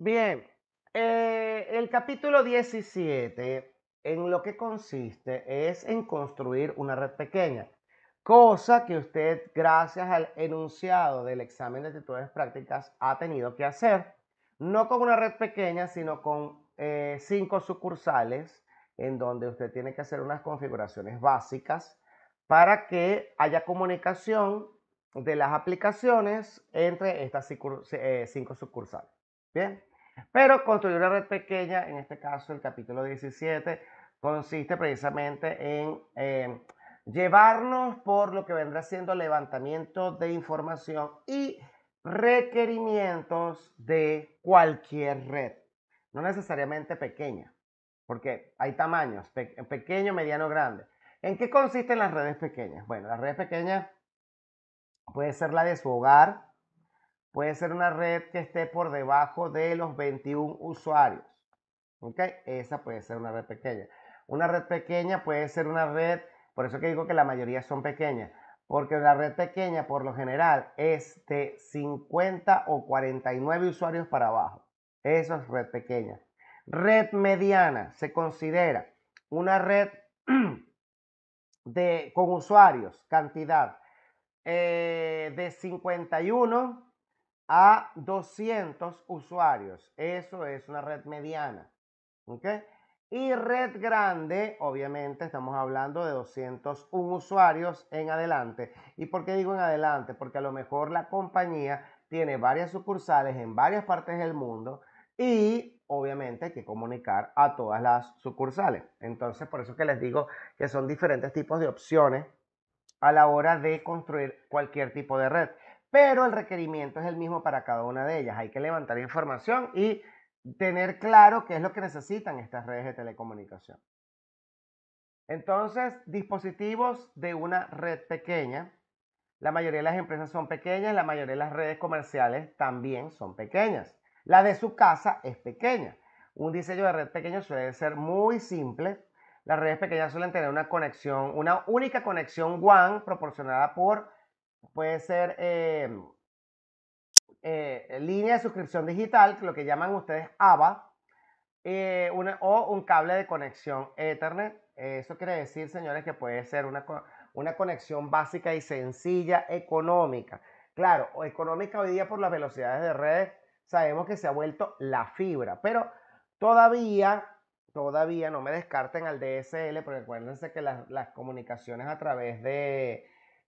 Bien, el capítulo 17 en lo que consiste es en construir una red pequeña, cosa que usted, gracias al enunciado del examen de actitudes prácticas, ha tenido que hacer, no con una red pequeña, sino con 5 sucursales, en donde usted tiene que hacer unas configuraciones básicas para que haya comunicación de las aplicaciones entre estas 5 sucursales. Bien. Pero construir una red pequeña, en este caso el capítulo 17, consiste precisamente en llevarnos por lo que vendrá siendo levantamiento de información y requerimientos de cualquier red, no necesariamente pequeña, porque hay tamaños, pequeño, mediano, grande. ¿En qué consisten las redes pequeñas? Bueno, las redes pequeñas puede ser la de su hogar, puede ser una red que esté por debajo de los 21 usuarios. ¿Ok? Esa puede ser una red pequeña. Una red pequeña puede ser una red, por eso que digo que la mayoría son pequeñas, porque la red pequeña por lo general es de 50 o 49 usuarios para abajo. Eso es red pequeña. Red mediana se considera una red con usuarios, cantidad de 51 a 200 usuarios. Eso es una red mediana. ¿Ok? Y red grande, obviamente estamos hablando de 201 usuarios en adelante. ¿Y por qué digo en adelante? Porque a lo mejor la compañía tiene varias sucursales en varias partes del mundo y obviamente hay que comunicar a todas las sucursales. Entonces, por eso que les digo que son diferentes tipos de opciones a la hora de construir cualquier tipo de red. Pero el requerimiento es el mismo para cada una de ellas. Hay que levantar información y tener claro qué es lo que necesitan estas redes de telecomunicación. Entonces, dispositivos de una red pequeña. La mayoría de las empresas son pequeñas, la mayoría de las redes comerciales también son pequeñas. La de su casa es pequeña. Un diseño de red pequeño suele ser muy simple. Las redes pequeñas suelen tener una conexión, una única conexión WAN proporcionada por, puede ser línea de suscripción digital, lo que llaman ustedes ABA, o un cable de conexión Ethernet. Eso quiere decir, señores, que puede ser una conexión básica y sencilla, económica. Claro, o económica hoy día por las velocidades de redes, sabemos que se ha vuelto la fibra, pero todavía, todavía no me descarten al DSL, porque acuérdense que las comunicaciones a través de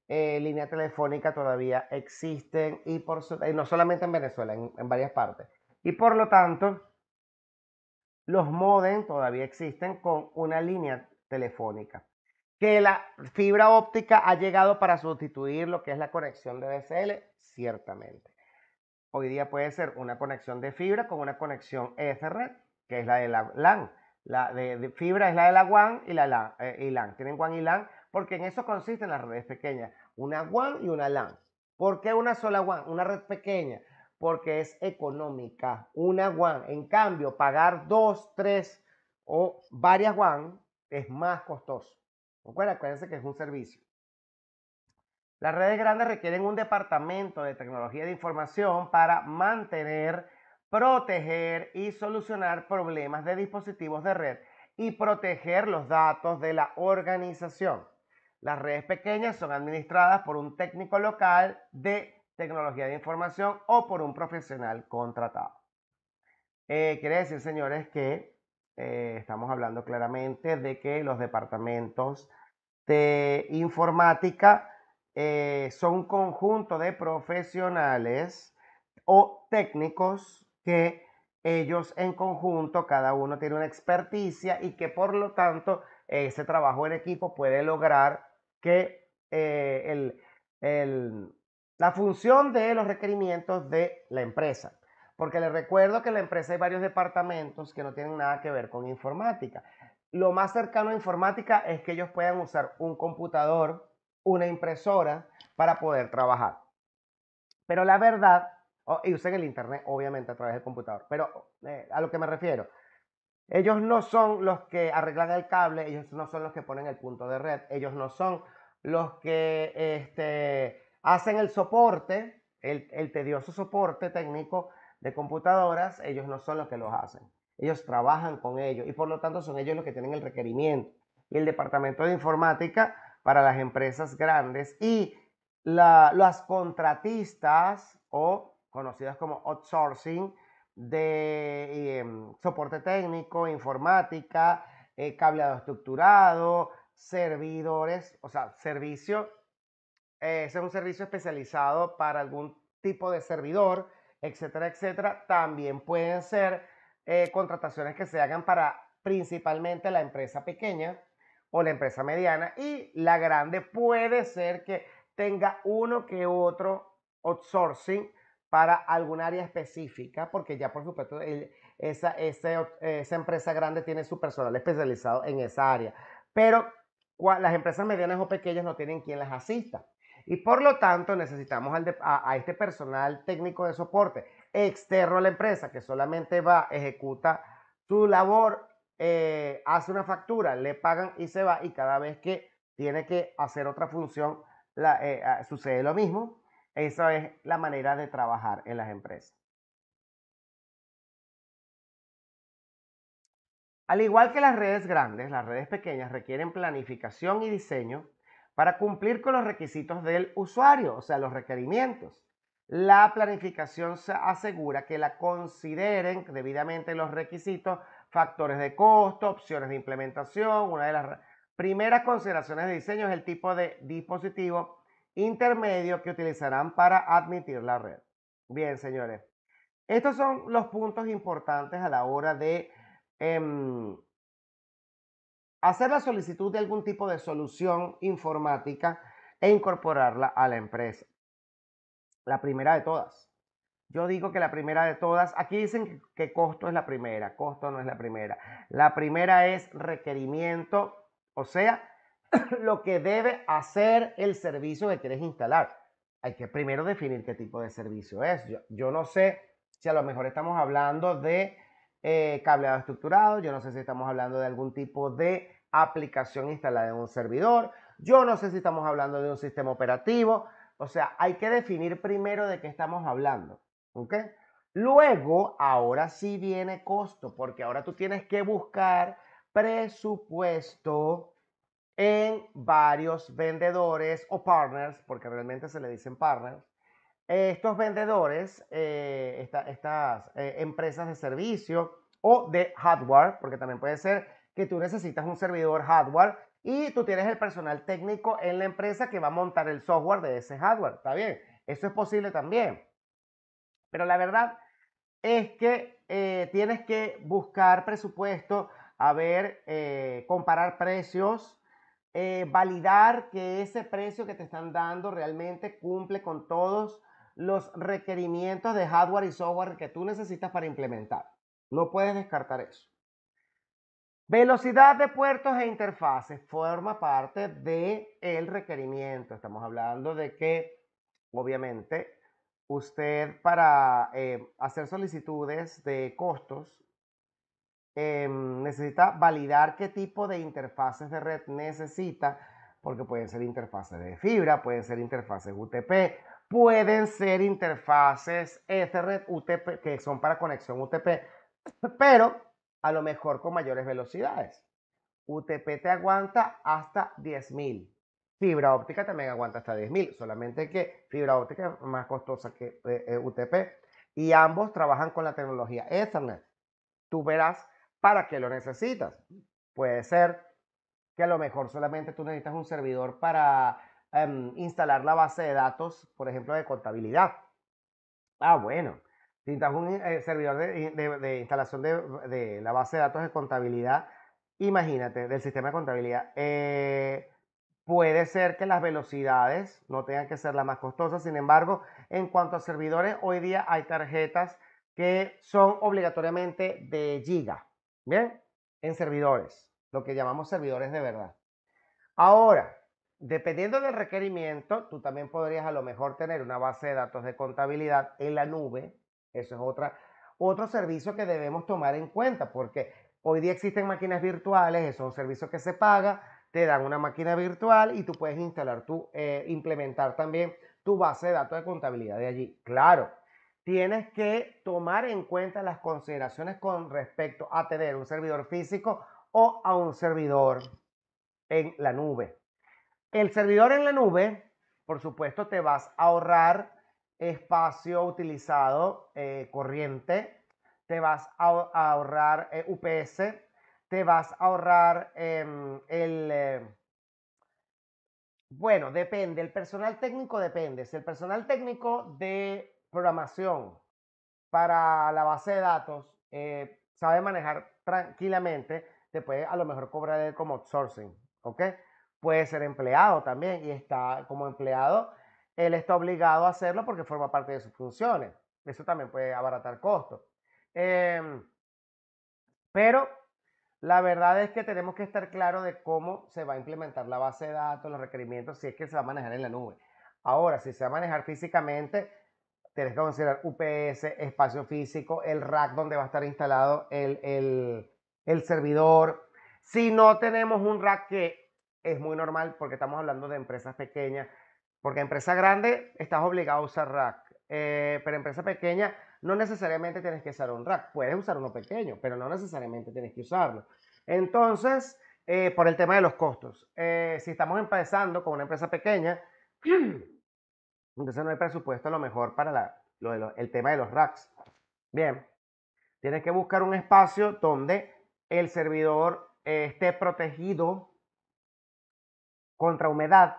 línea telefónica todavía existen y no solamente en Venezuela, en varias partes. Y por lo tanto, los modem todavía existen con una línea telefónica. Que la fibra óptica ha llegado para sustituir lo que es la conexión de DSL, ciertamente. Hoy día puede ser una conexión de fibra con una conexión Ethernet, que es la de la LAN. La de fibra es la de la WAN y la LAN. Tienen WAN y LAN porque en eso consisten las redes pequeñas. Una WAN y una LAN. ¿Por qué una sola WAN? Una red pequeña. Porque es económica. Una WAN. En cambio, pagar dos, tres o varias WAN es más costoso. Acuérdense que es un servicio. Las redes grandes requieren un departamento de tecnología de información para mantener, proteger y solucionar problemas de dispositivos de red y proteger los datos de la organización. Las redes pequeñas son administradas por un técnico local de tecnología de información o por un profesional contratado. Quiere decir, señores, que estamos hablando claramente de que los departamentos de informática son un conjunto de profesionales o técnicos que ellos en conjunto, cada uno tiene una experticia y que por lo tanto ese trabajo en equipo puede lograr que la función de los requerimientos de la empresa. Porque les recuerdo que en la empresa hay varios departamentos que no tienen nada que ver con informática. Lo más cercano a informática es que ellos puedan usar un computador, una impresora para poder trabajar. Pero la verdad, y usen el internet obviamente a través del computador, pero a lo que me refiero, ellos no son los que arreglan el cable, ellos no son los que ponen el punto de red, ellos no son los que hacen el soporte, el tedioso soporte técnico de computadoras, ellos no son los que los hacen. Ellos trabajan con ellos y por lo tanto son ellos los que tienen el requerimiento. Y el departamento de informática para las empresas grandes y las contratistas o conocidas como outsourcing de soporte técnico, informática, cableado estructurado, servidores, o sea, servicio. Ese es un servicio especializado para algún tipo de servidor, etcétera, etcétera. También pueden ser contrataciones que se hagan para principalmente la empresa pequeña o la empresa mediana, y la grande puede ser que tenga uno que otro outsourcing para algún área específica, porque ya por supuesto esa empresa grande tiene su personal especializado en esa área, pero las empresas medianas o pequeñas no tienen quien las asista. Y por lo tanto necesitamos a este personal técnico de soporte externo a la empresa, que solamente va, ejecuta su labor, hace una factura, le pagan y se va, y cada vez que tiene que hacer otra función sucede lo mismo. Esa es la manera de trabajar en las empresas. Al igual que las redes grandes, las redes pequeñas requieren planificación y diseño para cumplir con los requisitos del usuario, o sea, los requerimientos. La planificación se asegura que la consideren debidamente los requisitos, factores de costo, opciones de implementación. Una de las primeras consideraciones de diseño es el tipo de dispositivo intermedio que utilizarán para admitir la red. Bien, señores, estos son los puntos importantes a la hora de hacer la solicitud de algún tipo de solución informática e incorporarla a la empresa. La primera de todas. Yo digo que la primera de todas, aquí dicen que costo es la primera, costo no es la primera. La primera es requerimiento, o sea, lo que debe hacer el servicio que quieres instalar. Hay que primero definir qué tipo de servicio es. Yo no sé si a lo mejor estamos hablando de cableado estructurado, yo no sé si estamos hablando de algún tipo de aplicación instalada en un servidor, yo no sé si estamos hablando de un sistema operativo. O sea, hay que definir primero de qué estamos hablando, ¿ok? Luego, ahora sí viene costo, porque ahora tú tienes que buscar presupuesto en varios vendedores o partners, porque realmente se le dicen partners. Estos vendedores, estas empresas de servicio o de hardware, porque también puede ser que tú necesitas un servidor hardware y tú tienes el personal técnico en la empresa que va a montar el software de ese hardware. Está bien, eso es posible también. Pero la verdad es que tienes que buscar presupuesto, a ver, comparar precios, validar que ese precio que te están dando realmente cumple con todos los requerimientos de hardware y software que tú necesitas para implementar. No puedes descartar eso. Velocidad de puertos e interfaces forma parte del requerimiento. Estamos hablando de que, obviamente, usted para hacer solicitudes de costos necesita validar qué tipo de interfaces de red necesita, porque pueden ser interfaces de fibra, pueden ser interfaces UTP, pueden ser interfaces Ethernet UTP, que son para conexión UTP, pero a lo mejor con mayores velocidades. UTP te aguanta hasta 10.000. Fibra óptica también aguanta hasta 10.000, solamente que fibra óptica es más costosa que UTP, y ambos trabajan con la tecnología Ethernet. Tú verás para qué lo necesitas. Puede ser que a lo mejor solamente tú necesitas un servidor para instalar la base de datos, por ejemplo, de contabilidad. Ah, bueno. Si necesitas un servidor de instalación de la base de datos de contabilidad, imagínate, del sistema de contabilidad. Puede ser que las velocidades no tengan que ser las más costosas. Sin embargo, en cuanto a servidores, hoy día hay tarjetas que son obligatoriamente de giga, ¿bien? En servidores, lo que llamamos servidores de verdad. Ahora, dependiendo del requerimiento, tú también podrías a lo mejor tener una base de datos de contabilidad en la nube. Eso es otro servicio que debemos tomar en cuenta, porque hoy día existen máquinas virtuales, es un servicio que se paga, te dan una máquina virtual y tú puedes instalar implementar también tu base de datos de contabilidad de allí. Claro, tienes que tomar en cuenta las consideraciones con respecto a tener un servidor físico o a un servidor en la nube. El servidor en la nube, por supuesto, te vas a ahorrar espacio utilizado, corriente, te vas a ahorrar UPS, te vas a ahorrar bueno, depende, el personal técnico depende. Si el personal técnico de programación para la base de datos sabe manejar tranquilamente, te puede a lo mejor cobrar él como outsourcing, ¿ok? Puede ser empleado también y está como empleado, él está obligado a hacerlo porque forma parte de sus funciones. Eso también puede abaratar costos. Pero la verdad es que tenemos que estar claros de cómo se va a implementar la base de datos, los requerimientos, si es que se va a manejar en la nube. Ahora, si se va a manejar físicamente, tienes que considerar UPS, espacio físico, el rack donde va a estar instalado el servidor. Si no tenemos un rack, que es muy normal porque estamos hablando de empresas pequeñas, porque empresa grande estás obligado a usar rack, pero empresa pequeña no necesariamente tienes que usar un rack, puedes usar uno pequeño, pero no necesariamente tienes que usarlo. Entonces, por el tema de los costos, si estamos empezando con una empresa pequeña, entonces no hay presupuesto a lo mejor para el tema de los racks. Bien, tienes que buscar un espacio donde el servidor esté protegido contra humedad,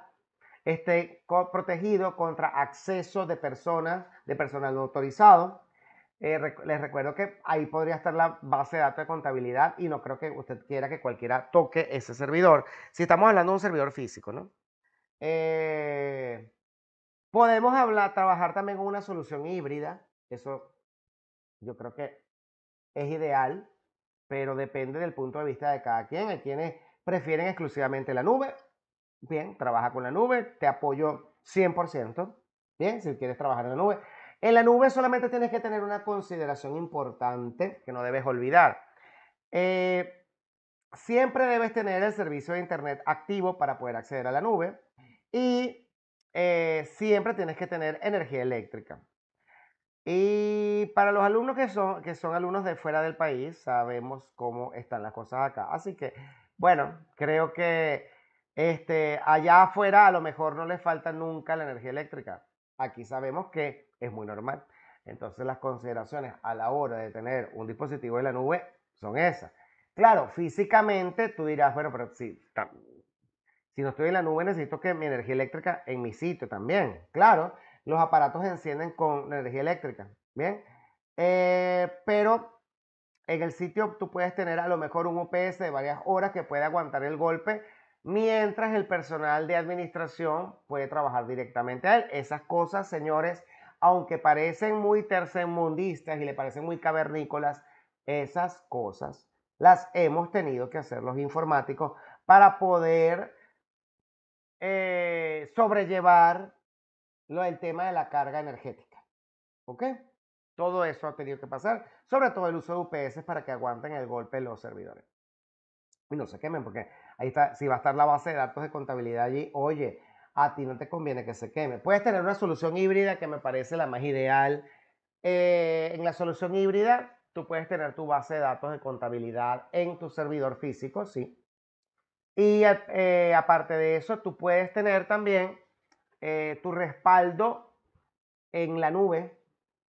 esté protegido contra acceso de personas, de personal no autorizado. Les recuerdo que ahí podría estar la base de datos de contabilidad y no creo que usted quiera que cualquiera toque ese servidor. Si estamos hablando de un servidor físico, ¿no? Podemos trabajar también con una solución híbrida. Eso yo creo que es ideal, pero depende del punto de vista de cada quien. Hay quienes prefieren exclusivamente la nube. Bien, trabaja con la nube, te apoyo 100%. Bien, si quieres trabajar en la nube. En la nube solamente tienes que tener una consideración importante que no debes olvidar. Siempre debes tener el servicio de internet activo para poder acceder a la nube y siempre tienes que tener energía eléctrica. Y para los alumnos que son alumnos de fuera del país, sabemos cómo están las cosas acá. Así que, bueno, creo que allá afuera a lo mejor no les falta nunca la energía eléctrica. Aquí sabemos que es muy normal. Entonces las consideraciones a la hora de tener un dispositivo en la nube son esas. Claro, físicamente tú dirás, bueno, pero si no estoy en la nube necesito que mi energía eléctrica en mi sitio también. Claro, los aparatos se encienden con energía eléctrica, ¿bien? Pero en el sitio tú puedes tener a lo mejor un UPS de varias horas que puede aguantar el golpe, mientras el personal de administración puede trabajar directamente a él. Esas cosas, señores, aunque parecen muy tercermundistas y le parecen muy cavernícolas, esas cosas las hemos tenido que hacer los informáticos para poder sobrellevar el tema de la carga energética. ¿Ok? Todo eso ha tenido que pasar, sobre todo el uso de UPS para que aguanten el golpe de los servidores. Y no se quemen, porque ahí está, si va a estar la base de datos de contabilidad allí, oye, a ti no te conviene que se queme. Puedes tener una solución híbrida que me parece la más ideal. En la solución híbrida, tú puedes tener tu base de datos de contabilidad en tu servidor físico, sí. Y aparte de eso, tú puedes tener también tu respaldo en la nube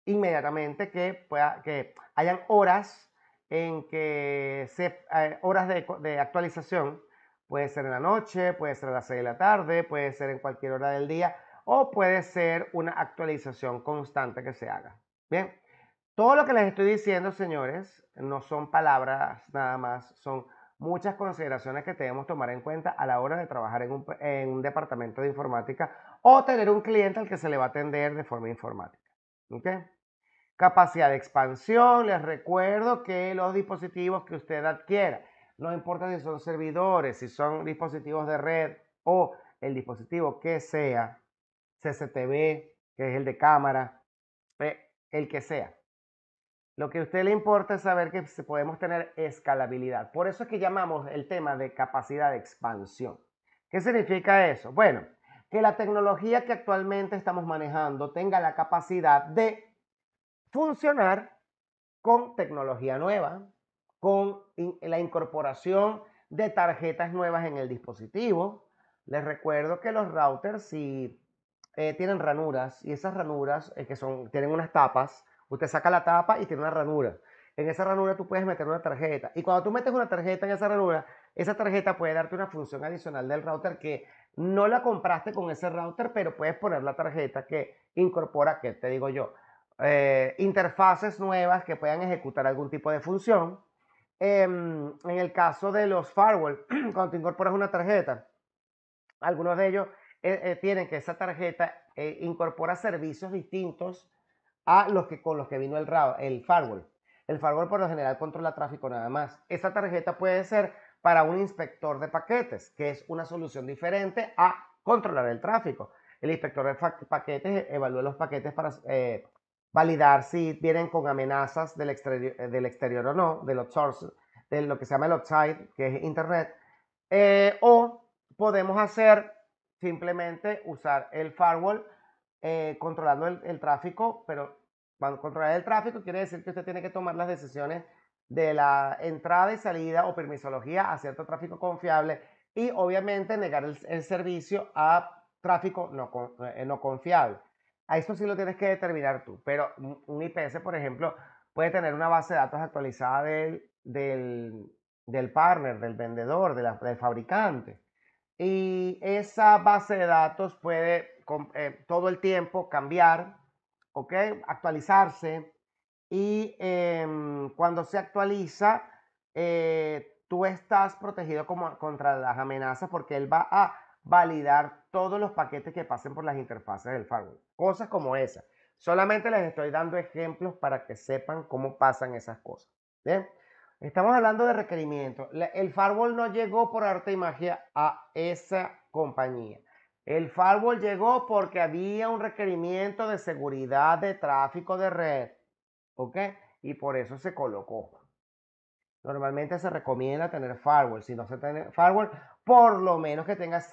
inmediatamente que hayan horas en que horas de actualización. Puede ser en la noche, puede ser a las 6 de la tarde, puede ser en cualquier hora del día o puede ser una actualización constante que se haga. Bien, todo lo que les estoy diciendo, señores, no son palabras nada más, son muchas consideraciones que debemos tomar en cuenta a la hora de trabajar en un departamento de informática o tener un cliente al que se le va a atender de forma informática. ¿Ok? Capacidad de expansión, les recuerdo que los dispositivos que usted adquiera, no importa si son servidores, si son dispositivos de red o el dispositivo que sea, CCTV, que es el de cámara, el que sea. Lo que a usted le importa es saber que podemos tener escalabilidad. Por eso es que llamamos el tema de capacidad de expansión. ¿Qué significa eso? Bueno, que la tecnología que actualmente estamos manejando tenga la capacidad de funcionar con tecnología nueva, con la incorporación de tarjetas nuevas en el dispositivo. Les recuerdo que los routers, si tienen ranuras, y esas ranuras tienen unas tapas, usted saca la tapa y tiene una ranura. En esa ranura tú puedes meter una tarjeta. Y cuando tú metes una tarjeta en esa ranura, esa tarjeta puede darte una función adicional del router que no la compraste con ese router, pero puedes poner la tarjeta que incorpora, que te digo yo, interfaces nuevas que puedan ejecutar algún tipo de función. En el caso de los firewall, cuando tú incorporas una tarjeta, algunos de ellos tienen que esa tarjeta incorpora servicios distintos a con los que vino el firewall. El firewall por lo general controla tráfico nada más. Esa tarjeta puede ser para un inspector de paquetes, que es una solución diferente a controlar el tráfico. El inspector de paquetes evalúa los paquetes para validar si vienen con amenazas del exterior o no, del outsource, de lo que se llama el outside, que es internet. O podemos hacer simplemente usar el firewall controlando el tráfico, pero cuando controlar el tráfico quiere decir que usted tiene que tomar las decisiones de la entrada y salida o permisología a cierto tráfico confiable y obviamente negar el servicio a tráfico no confiable. A eso sí lo tienes que determinar tú, pero un IPS, por ejemplo, puede tener una base de datos actualizada del partner, del vendedor, del fabricante. Y esa base de datos puede todo el tiempo cambiar, ¿ok? Actualizarse. Y cuando se actualiza, tú estás protegido contra las amenazas porque él va a validar todos los paquetes que pasen por las interfaces del firewall. Cosas como esas. Solamente les estoy dando ejemplos para que sepan cómo pasan esas cosas. ¿Bien? Estamos hablando de requerimientos. El firewall no llegó por arte y magia a esa compañía. El firewall llegó porque había un requerimiento de seguridad de tráfico de red. ¿Ok? Y por eso se colocó. Normalmente se recomienda tener firewall. Si no se tiene firewall, por lo menos que tengas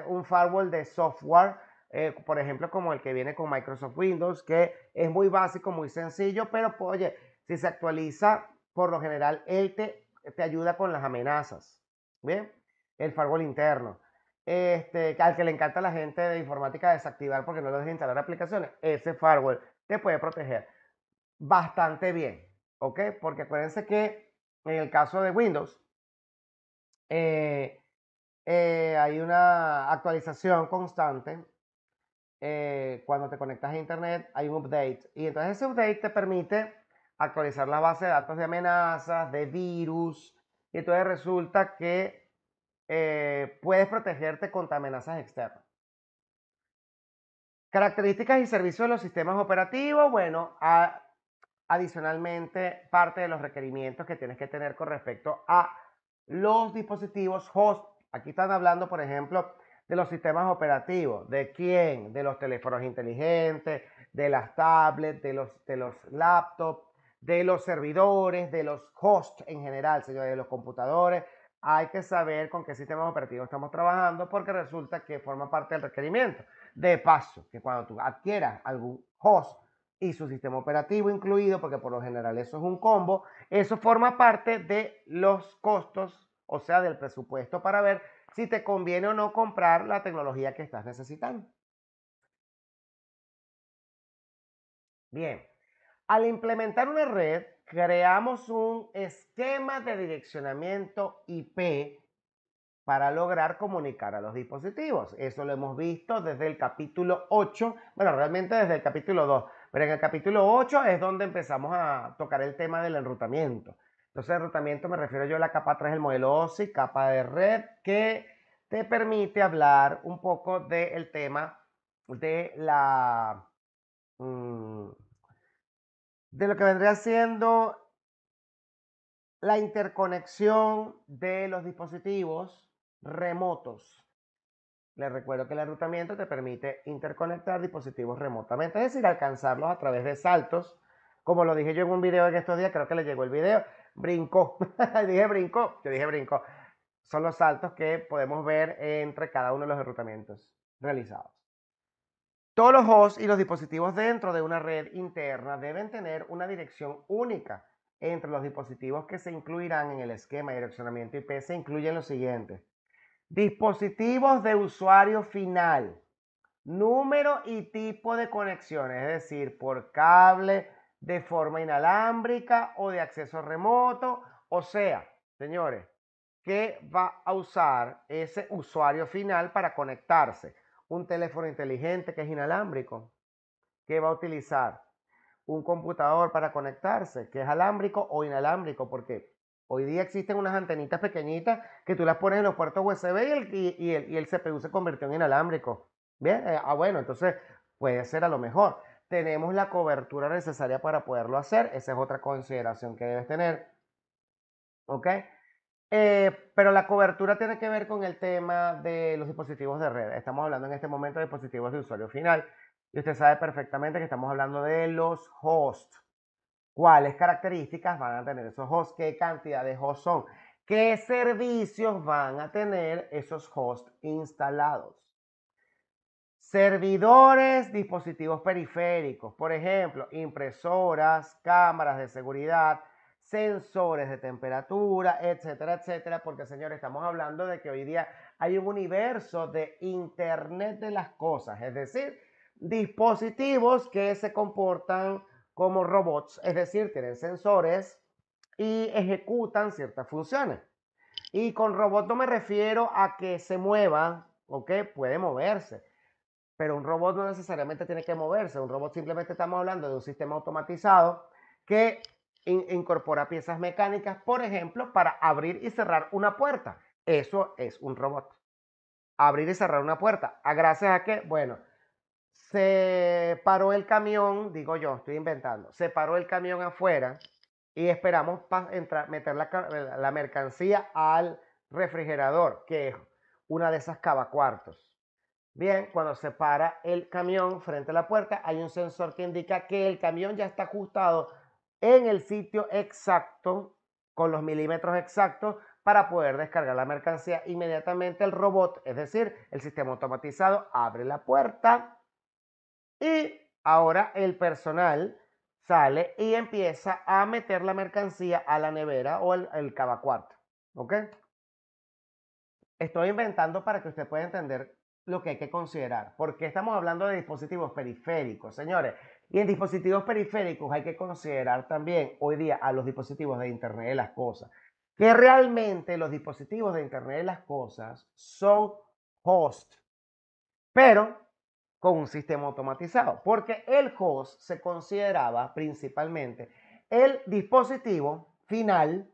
un firewall de software, por ejemplo, como el que viene con Microsoft Windows, que es muy básico, muy sencillo, pero oye, si se actualiza, por lo general, él te ayuda con las amenazas. ¿Bien? El firewall interno. Al que le encanta a la gente de informática desactivar porque no lo deja instalar aplicaciones, ese firewall te puede proteger bastante bien, ¿ok? Porque acuérdense que en el caso de Windows hay una actualización constante. Cuando te conectas a internet hay un update y entonces ese update te permite actualizar la base de datos de amenazas, de virus, y entonces resulta que puedes protegerte contra amenazas externas. Características y servicios de los sistemas operativos, bueno, adicionalmente, parte de los requerimientos que tienes que tener con respecto a los dispositivos host. Aquí están hablando, por ejemplo, de los sistemas operativos. ¿De quién? De los teléfonos inteligentes, de las tablets, de los laptops, de los servidores, de los hosts en general, señores, de los computadores. Hay que saber con qué sistemas operativos estamos trabajando porque resulta que forma parte del requerimiento. De paso, que cuando tú adquieras algún host y su sistema operativo incluido, porque por lo general eso es un combo, eso forma parte de los costos, o sea, del presupuesto para ver si te conviene o no comprar la tecnología que estás necesitando. Bien, al implementar una red, creamos un esquema de direccionamiento IP para lograr comunicar a los dispositivos. Eso lo hemos visto desde el capítulo 8, bueno, realmente desde el capítulo 2, pero en el capítulo 8 es donde empezamos a tocar el tema del enrutamiento. Entonces, enrutamiento me refiero yo a la capa 3 del modelo OSI, capa de red, que te permite hablar un poco del tema de mm, de lo que vendría siendo la interconexión de los dispositivos remotos. Les recuerdo que el enrutamiento te permite interconectar dispositivos remotamente, es decir, alcanzarlos a través de saltos. Como lo dije yo en un video en estos días, creo que le llegó el video, brincó. Dije brincó, yo dije brincó. Son los saltos que podemos ver entre cada uno de los enrutamientos realizados. Todos los hosts y los dispositivos dentro de una red interna deben tener una dirección única. Entre los dispositivos que se incluirán en el esquema de direccionamiento IP se incluyen los siguientes: dispositivos de usuario final, número y tipo de conexiones, es decir, por cable, de forma inalámbrica o de acceso remoto. O sea, señores, ¿qué va a usar ese usuario final para conectarse? Un teléfono inteligente que es inalámbrico. ¿Qué va a utilizar? Un computador para conectarse, que es alámbrico o inalámbrico, porque hoy día existen unas antenitas pequeñitas que tú las pones en los puertos USB y el CPU se convirtió en inalámbrico. Bien, bueno, entonces puede ser a lo mejor. Tenemos la cobertura necesaria para poderlo hacer, esa es otra consideración que debes tener, ¿ok? Pero la cobertura tiene que ver con el tema de los dispositivos de red. Estamos hablando en este momento de dispositivos de usuario final y usted sabe perfectamente que estamos hablando de los hosts. ¿Cuáles características van a tener esos hosts? ¿Qué cantidad de hosts son? ¿Qué servicios van a tener esos hosts instalados? Servidores, dispositivos periféricos, por ejemplo, impresoras, cámaras de seguridad, sensores de temperatura, etcétera, etcétera, porque señores, estamos hablando de que hoy día hay un universo de Internet de las cosas, es decir, dispositivos que se comportan como robots, es decir, tienen sensores y ejecutan ciertas funciones. Y con robot no me refiero a que se mueva, ¿ok? Puede moverse, pero un robot no necesariamente tiene que moverse. Un robot simplemente estamos hablando de un sistema automatizado que incorpora piezas mecánicas, por ejemplo, para abrir y cerrar una puerta. Eso es un robot. Abrir y cerrar una puerta. ¿A gracias a qué? Bueno, se paró el camión, digo yo, estoy inventando, se paró el camión afuera y esperamos entrar, meter la mercancía al refrigerador, que es una de esas cavacuartos. Bien, cuando se para el camión frente a la puerta, hay un sensor que indica que el camión ya está ajustado en el sitio exacto, con los milímetros exactos, para poder descargar la mercancía. Inmediatamente el robot, es decir, el sistema automatizado, abre la puerta y ahora el personal sale y empieza a meter la mercancía a la nevera o el cavacuarto. ¿Ok? Estoy inventando para que usted pueda entender lo que hay que considerar, porque estamos hablando de dispositivos periféricos, señores. Y en dispositivos periféricos hay que considerar también hoy día a los dispositivos de Internet de las Cosas, que realmente los dispositivos de Internet de las Cosas son host, pero con un sistema automatizado, porque el host se consideraba principalmente el dispositivo final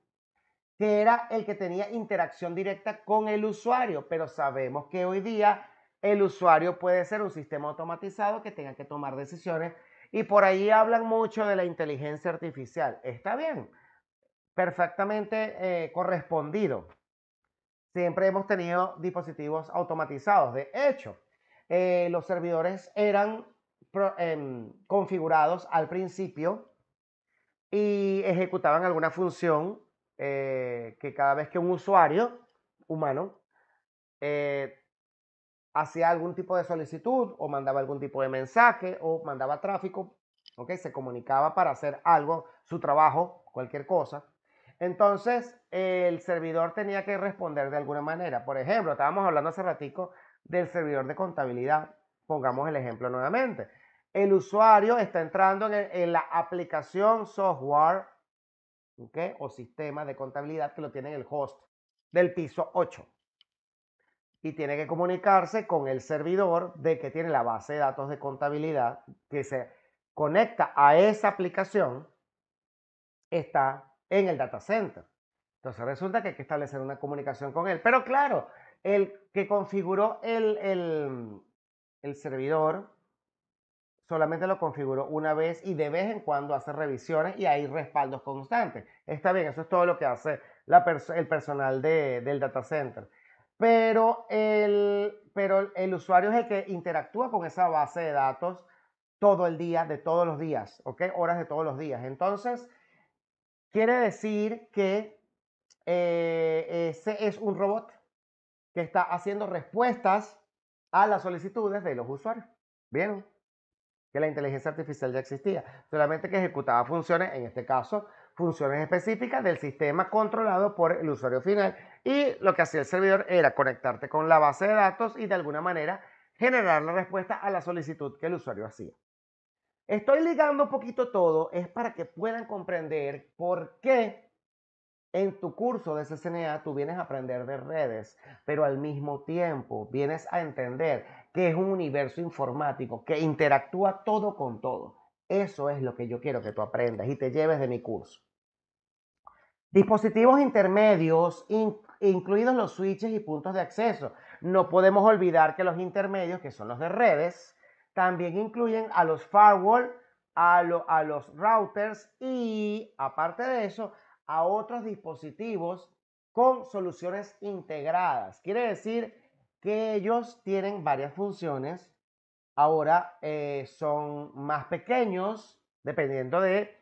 que era el que tenía interacción directa con el usuario, pero sabemos que hoy día el usuario puede ser un sistema automatizado que tenga que tomar decisiones y por ahí hablan mucho de la inteligencia artificial. Está bien, perfectamente correspondido. Siempre hemos tenido dispositivos automatizados. De hecho, los servidores eran configurados al principio y ejecutaban alguna función que cada vez que un usuario humano eh, hacía algún tipo de solicitud o mandaba algún tipo de mensaje o mandaba tráfico, ¿ok? Se comunicaba para hacer algo, su trabajo, cualquier cosa. Entonces, el servidor tenía que responder de alguna manera. Por ejemplo, estábamos hablando hace ratico del servidor de contabilidad. Pongamos el ejemplo nuevamente. El usuario está entrando en la aplicación software, ¿okay? O sistema de contabilidad que lo tiene el host del piso 8 y tiene que comunicarse con el servidor de que tiene la base de datos de contabilidad que se conecta a esa aplicación, está en el data center. Entonces resulta que hay que establecer una comunicación con él. Pero claro, el que configuró el servidor solamente lo configuró una vez y de vez en cuando hace revisiones y hay respaldos constantes. Está bien, eso es todo lo que hace el personal del data center. Pero el usuario es el que interactúa con esa base de datos todo el día, de todos los días, ¿ok? Horas de todos los días. Entonces, quiere decir que ese es un robot que está haciendo respuestas a las solicitudes de los usuarios. ¿Bien? que la inteligencia artificial ya existía, solamente que ejecutaba funciones, en este caso, funciones específicas del sistema controlado por el usuario final, y lo que hacía el servidor era conectarte con la base de datos y de alguna manera generar la respuesta a la solicitud que el usuario hacía. Estoy ligando un poquito todo, es para que puedan comprender por qué en tu curso de CCNA tú vienes a aprender de redes, pero al mismo tiempo vienes a entender que es un universo informático que interactúa todo con todo. Eso es lo que yo quiero que tú aprendas y te lleves de mi curso. Dispositivos intermedios, incluidos los switches y puntos de acceso. No podemos olvidar que los intermedios, que son los de redes, también incluyen a los firewall, a los routers y, aparte de eso, a otros dispositivos con soluciones integradas. Quiere decir que ellos tienen varias funciones. Ahora son más pequeños, dependiendo de,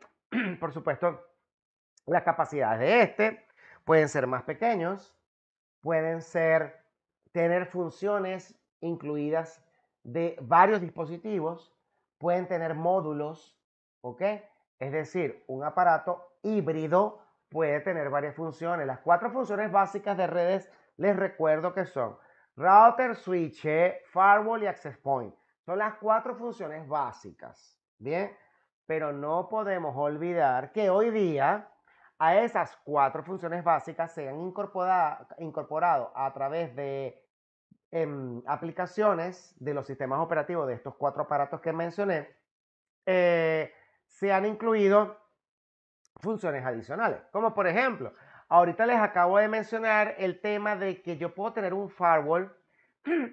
por supuesto, las capacidades de este. Pueden ser más pequeños, pueden tener funciones incluidas de varios dispositivos, pueden tener módulos, ¿ok? Es decir, un aparato híbrido puede tener varias funciones. Las 4 funciones básicas de redes, les recuerdo que son router, switch, firewall y access point. Son las 4 funciones básicas, ¿bien? Pero no podemos olvidar que hoy día a esas 4 funciones básicas se han incorporado a través de aplicaciones de los sistemas operativos de estos 4 aparatos que mencioné, se han incluido funciones adicionales, como por ejemplo, ahorita les acabo de mencionar el tema de que yo puedo tener un firewall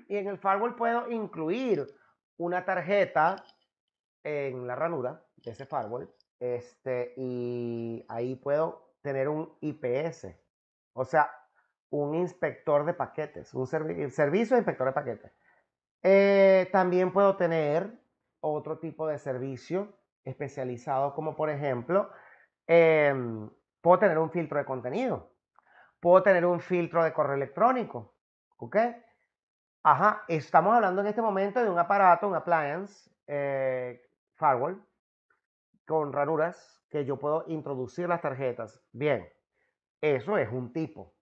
y en el firewall puedo incluir una tarjeta en la ranura de ese firewall, y ahí puedo tener un IPS, o sea, un inspector de paquetes, un servicio de inspector de paquetes. También puedo tener otro tipo de servicio especializado, como por ejemplo, puedo tener un filtro de contenido, puedo tener un filtro de correo electrónico, ¿ok? Ajá, estamos hablando en este momento de un aparato, un appliance, firewall, con ranuras que yo puedo introducir las tarjetas. Bien, eso es un tipo.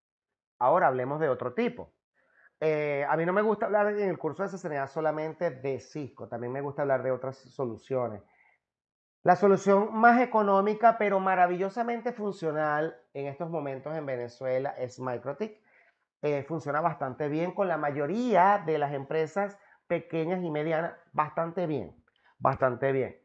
Ahora hablemos de otro tipo. A mí no me gusta hablar en el curso de CCNA solamente de Cisco, también me gusta hablar de otras soluciones. La solución más económica, pero maravillosamente funcional en estos momentos en Venezuela es MikroTik. Funciona bastante bien con la mayoría de las empresas pequeñas y medianas, bastante bien, bastante bien.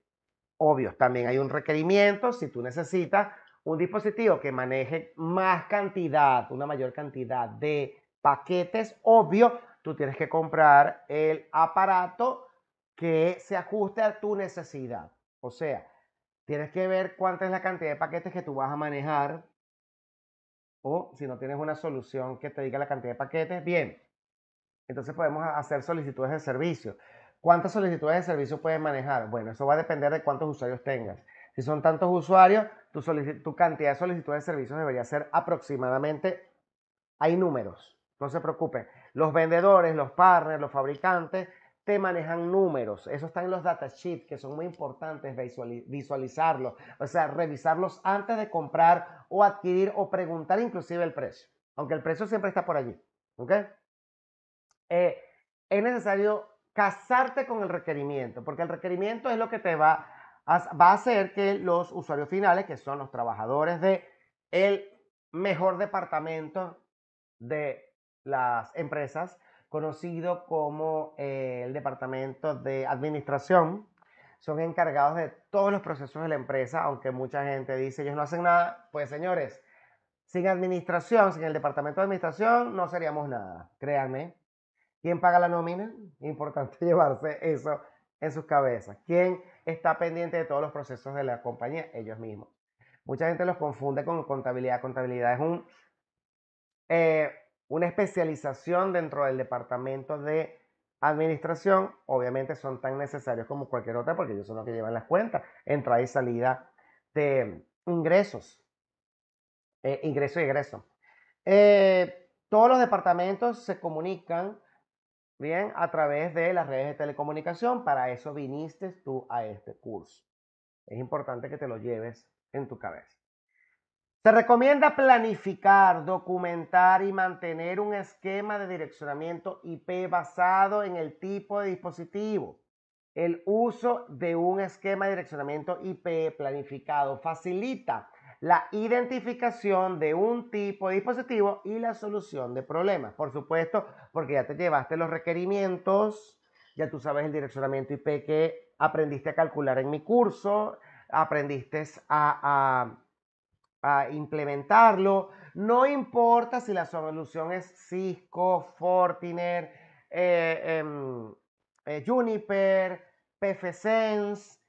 Obvio, también hay un requerimiento si tú necesitas un dispositivo que maneje más cantidad, una mayor cantidad de paquetes. Obvio, tú tienes que comprar el aparato que se ajuste a tu necesidad. O sea, tienes que ver cuánta es la cantidad de paquetes que tú vas a manejar, o si no tienes una solución que te diga la cantidad de paquetes, bien, entonces podemos hacer solicitudes de servicio. ¿Cuántas solicitudes de servicio puedes manejar? Bueno, eso va a depender de cuántos usuarios tengas. Si son tantos usuarios, tu cantidad de solicitudes de servicios debería ser aproximadamente, hay números, no se preocupen. Los vendedores, los partners, los fabricantes te manejan números. Eso está en los datasheets, que son muy importantes visualizarlos, o sea, revisarlos antes de comprar o adquirir o preguntar inclusive el precio, aunque el precio siempre está por allí, ¿ok? Es necesario casarte con el requerimiento, porque el requerimiento es lo que te va a hacer que los usuarios finales, que son los trabajadores de el mejor departamento de las empresas, conocido como el departamento de administración, son encargados de todos los procesos de la empresa, aunque mucha gente dice ellos no hacen nada. Pues señores, sin administración, sin el departamento de administración, no seríamos nada, créanme. ¿Quién paga la nómina? Importante llevarse eso en sus cabezas. ¿Quién está pendiente de todos los procesos de la compañía? Ellos mismos. Mucha gente los confunde con contabilidad. Contabilidad es una especialización dentro del departamento de administración. Obviamente son tan necesarios como cualquier otra porque ellos son los que llevan las cuentas, entrada y salida de ingresos, ingreso y egreso. Todos los departamentos se comunican bien, a través de las redes de telecomunicación. Para eso viniste tú a este curso. Es importante que te lo lleves en tu cabeza. Se recomienda planificar, documentar y mantener un esquema de direccionamiento IP basado en el tipo de dispositivo. El uso de un esquema de direccionamiento IP planificado facilita la identificación de un tipo de dispositivo y la solución de problemas. Por supuesto, porque ya te llevaste los requerimientos, ya tú sabes el direccionamiento IP que aprendiste a calcular en mi curso, aprendiste a implementarlo. No importa si la solución es Cisco, Fortinet, Juniper, PFSense,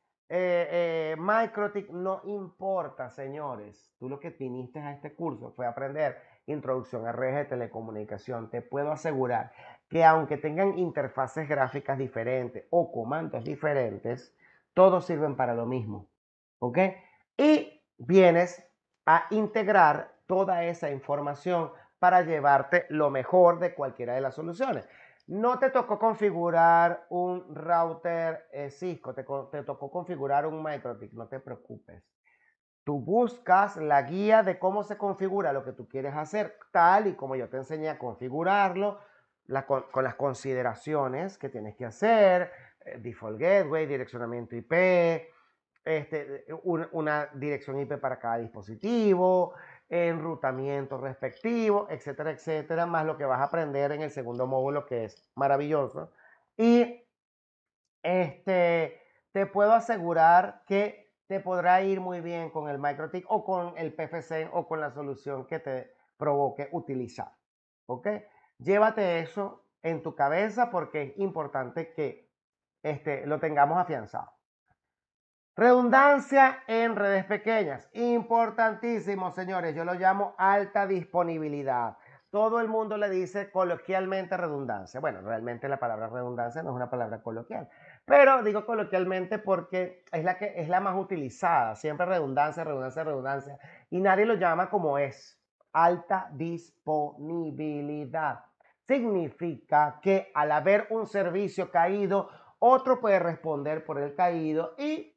MikroTik, no importa, señores. Tú lo que viniste a este curso fue aprender introducción a redes de telecomunicación. Te puedo asegurar que aunque tengan interfaces gráficas diferentes o comandos diferentes, todos sirven para lo mismo. ¿Ok? Y vienes a integrar toda esa información para llevarte lo mejor de cualquiera de las soluciones. No te tocó configurar un router Cisco, te tocó configurar un MikroTik, no te preocupes. Tú buscas la guía de cómo se configura lo que tú quieres hacer, tal y como yo te enseñé a configurarlo, con las consideraciones que tienes que hacer, default gateway, direccionamiento IP, una dirección IP para cada dispositivo, enrutamiento respectivo, etcétera, etcétera, más lo que vas a aprender en el segundo módulo que es maravilloso. Y te puedo asegurar que te podrá ir muy bien con el MikroTik o con el PFC o con la solución que te provoque utilizar. ¿Ok? Llévate eso en tu cabeza porque es importante que lo tengamos afianzado. Redundancia en redes pequeñas. Importantísimo, señores. Yo lo llamo alta disponibilidad. Todo el mundo le dice coloquialmente redundancia. Bueno, realmente la palabra redundancia no es una palabra coloquial. Pero digo coloquialmente porque es la más utilizada. Siempre redundancia, redundancia, redundancia. Y nadie lo llama como es. Alta disponibilidad. Significa que al haber un servicio caído, otro puede responder por el caído y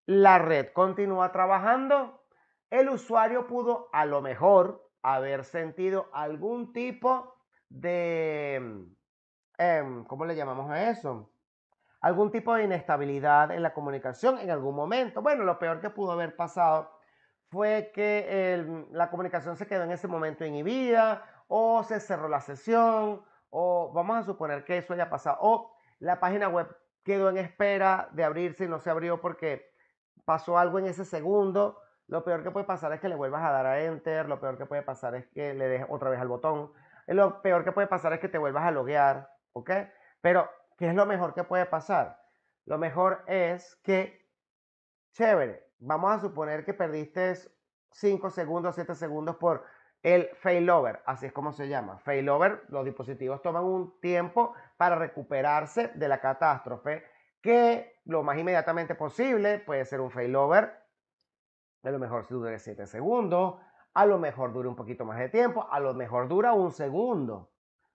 la red continúa trabajando. El usuario pudo a lo mejor haber sentido algún tipo de, ¿cómo le llamamos a eso? Algún tipo de inestabilidad en la comunicación en algún momento. Bueno, lo peor que pudo haber pasado fue que la comunicación se quedó en ese momento inhibida o se cerró la sesión o vamos a suponer que eso haya pasado o la página web quedó en espera de abrirse y no se abrió porque pasó algo en ese segundo. Lo peor que puede pasar es que le vuelvas a dar a enter, lo peor que puede pasar es que le des otra vez al botón, lo peor que puede pasar es que te vuelvas a loguear, ¿ok? Pero, ¿qué es lo mejor que puede pasar? Lo mejor es que, chévere, vamos a suponer que perdiste 5 segundos, 7 segundos por el failover, así es como se llama. Failover, los dispositivos toman un tiempo para recuperarse de la catástrofe que lo más inmediatamente posible puede ser un failover, a lo mejor si dure 7 segundos, a lo mejor dure un poquito más de tiempo, a lo mejor dura un segundo.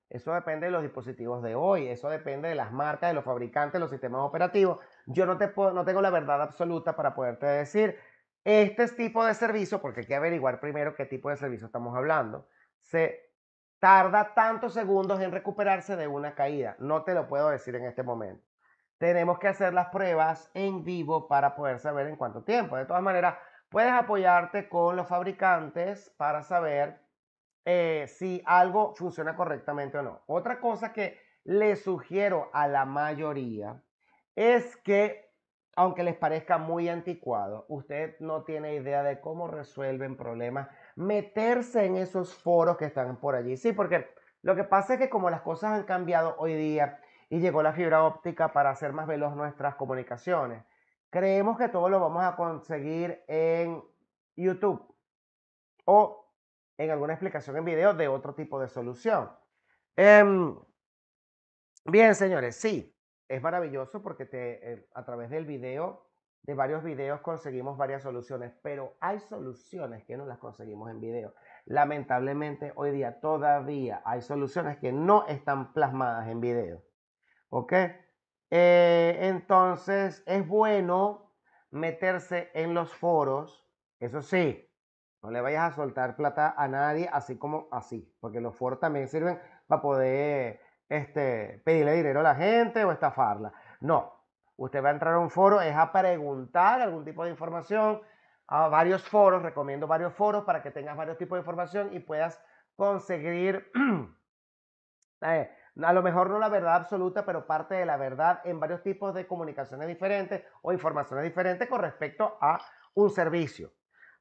Eso depende de los dispositivos de hoy, eso depende de las marcas, de los fabricantes, de los sistemas operativos. Yo no tengo la verdad absoluta para poderte decir este tipo de servicio, porque hay que averiguar primero qué tipo de servicio estamos hablando. Se tarda tantos segundos en recuperarse de una caída. No te lo puedo decir en este momento. Tenemos que hacer las pruebas en vivo para poder saber en cuánto tiempo. De todas maneras, puedes apoyarte con los fabricantes para saber si algo funciona correctamente o no. Otra cosa que le sugiero a la mayoría es que, aunque les parezca muy anticuado, usted no tiene idea de cómo resuelven problemas, meterse en esos foros que están por allí. Sí, porque lo que pasa es que como las cosas han cambiado hoy día y llegó la fibra óptica para hacer más veloz nuestras comunicaciones, creemos que todo lo vamos a conseguir en YouTube o en alguna explicación en video de otro tipo de solución. Bien, señores, sí, es maravilloso porque a través del video, de varios videos, conseguimos varias soluciones, pero hay soluciones que no las conseguimos en video. Lamentablemente, hoy día todavía hay soluciones que no están plasmadas en video. ¿Ok? Entonces es bueno meterse en los foros, eso sí, no le vayas a soltar plata a nadie así como así, porque los foros también sirven para poder pedirle dinero a la gente o estafarla. No, usted va a entrar a un foro, es a preguntar algún tipo de información a varios foros, recomiendo varios foros para que tengas varios tipos de información y puedas conseguir a lo mejor no la verdad absoluta, pero parte de la verdad en varios tipos de comunicaciones diferentes o informaciones diferentes con respecto a un servicio.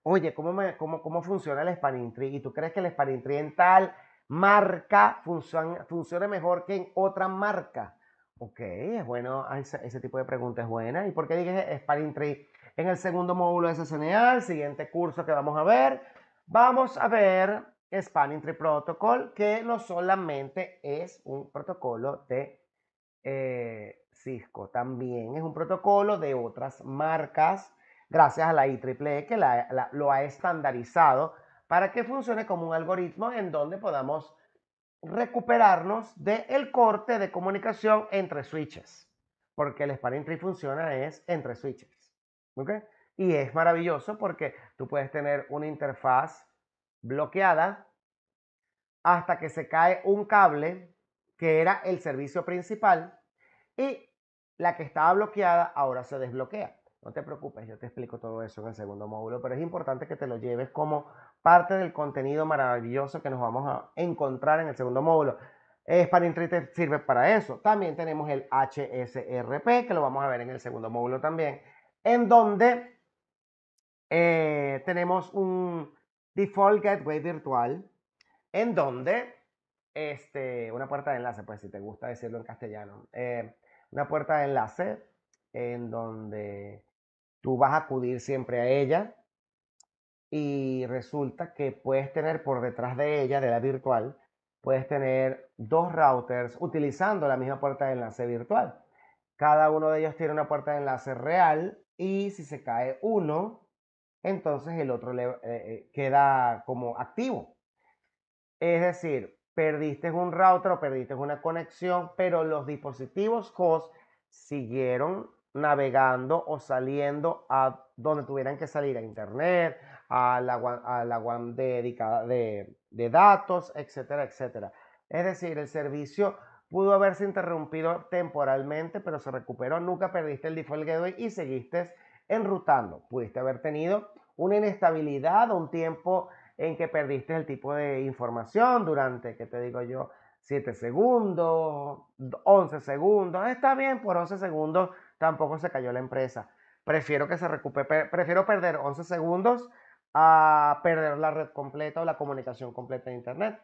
Oye, ¿cómo funciona el Spanning Tree? ¿Y tú crees que el Spanning Tree en tal marca funciona mejor que en otra marca? Ok, es bueno, ese tipo de pregunta es buena. ¿Y por qué dije Spanning Tree? En el segundo módulo de SSNA, el siguiente curso que vamos a ver Spanning Tree Protocol, que no solamente es un protocolo de Cisco, también es un protocolo de otras marcas, gracias a la IEEE que lo ha estandarizado para que funcione como un algoritmo en donde podamos recuperarnos del corte de comunicación entre switches, porque el Spanning Tree funciona es entre switches, ¿ok? Y es maravilloso porque tú puedes tener una interfaz bloqueada hasta que se cae un cable que era el servicio principal y la que estaba bloqueada ahora se desbloquea. No te preocupes, yo te explico todo eso en el segundo módulo, pero es importante que te lo lleves como parte del contenido maravilloso que nos vamos a encontrar en el segundo módulo. Spanning Tree te sirve para eso. También tenemos el HSRP, que lo vamos a ver en el segundo módulo también, en donde tenemos un Default Gateway virtual en donde una puerta de enlace, pues si te gusta decirlo en castellano, una puerta de enlace en donde tú vas a acudir siempre a ella y resulta que puedes tener por detrás de ella, de la virtual, puedes tener dos routers utilizando la misma puerta de enlace virtual. Cada uno de ellos tiene una puerta de enlace real y si se cae uno, entonces el otro queda como activo. Es decir, perdiste un router o perdiste una conexión, pero los dispositivos host siguieron navegando o saliendo a donde tuvieran que salir, a internet, a la WAN dedicada de datos, etcétera, etcétera. Es decir, el servicio pudo haberse interrumpido temporalmente, pero se recuperó. Nunca perdiste el default gateway y seguiste enrutando. Pudiste haber tenido una inestabilidad o un tiempo en que perdiste el tipo de información durante, ¿qué te digo yo? 7 segundos, 11 segundos. Está bien, por 11 segundos tampoco se cayó la empresa. Prefiero que se recupere, prefiero perder 11 segundos a perder la red completa o la comunicación completa de internet.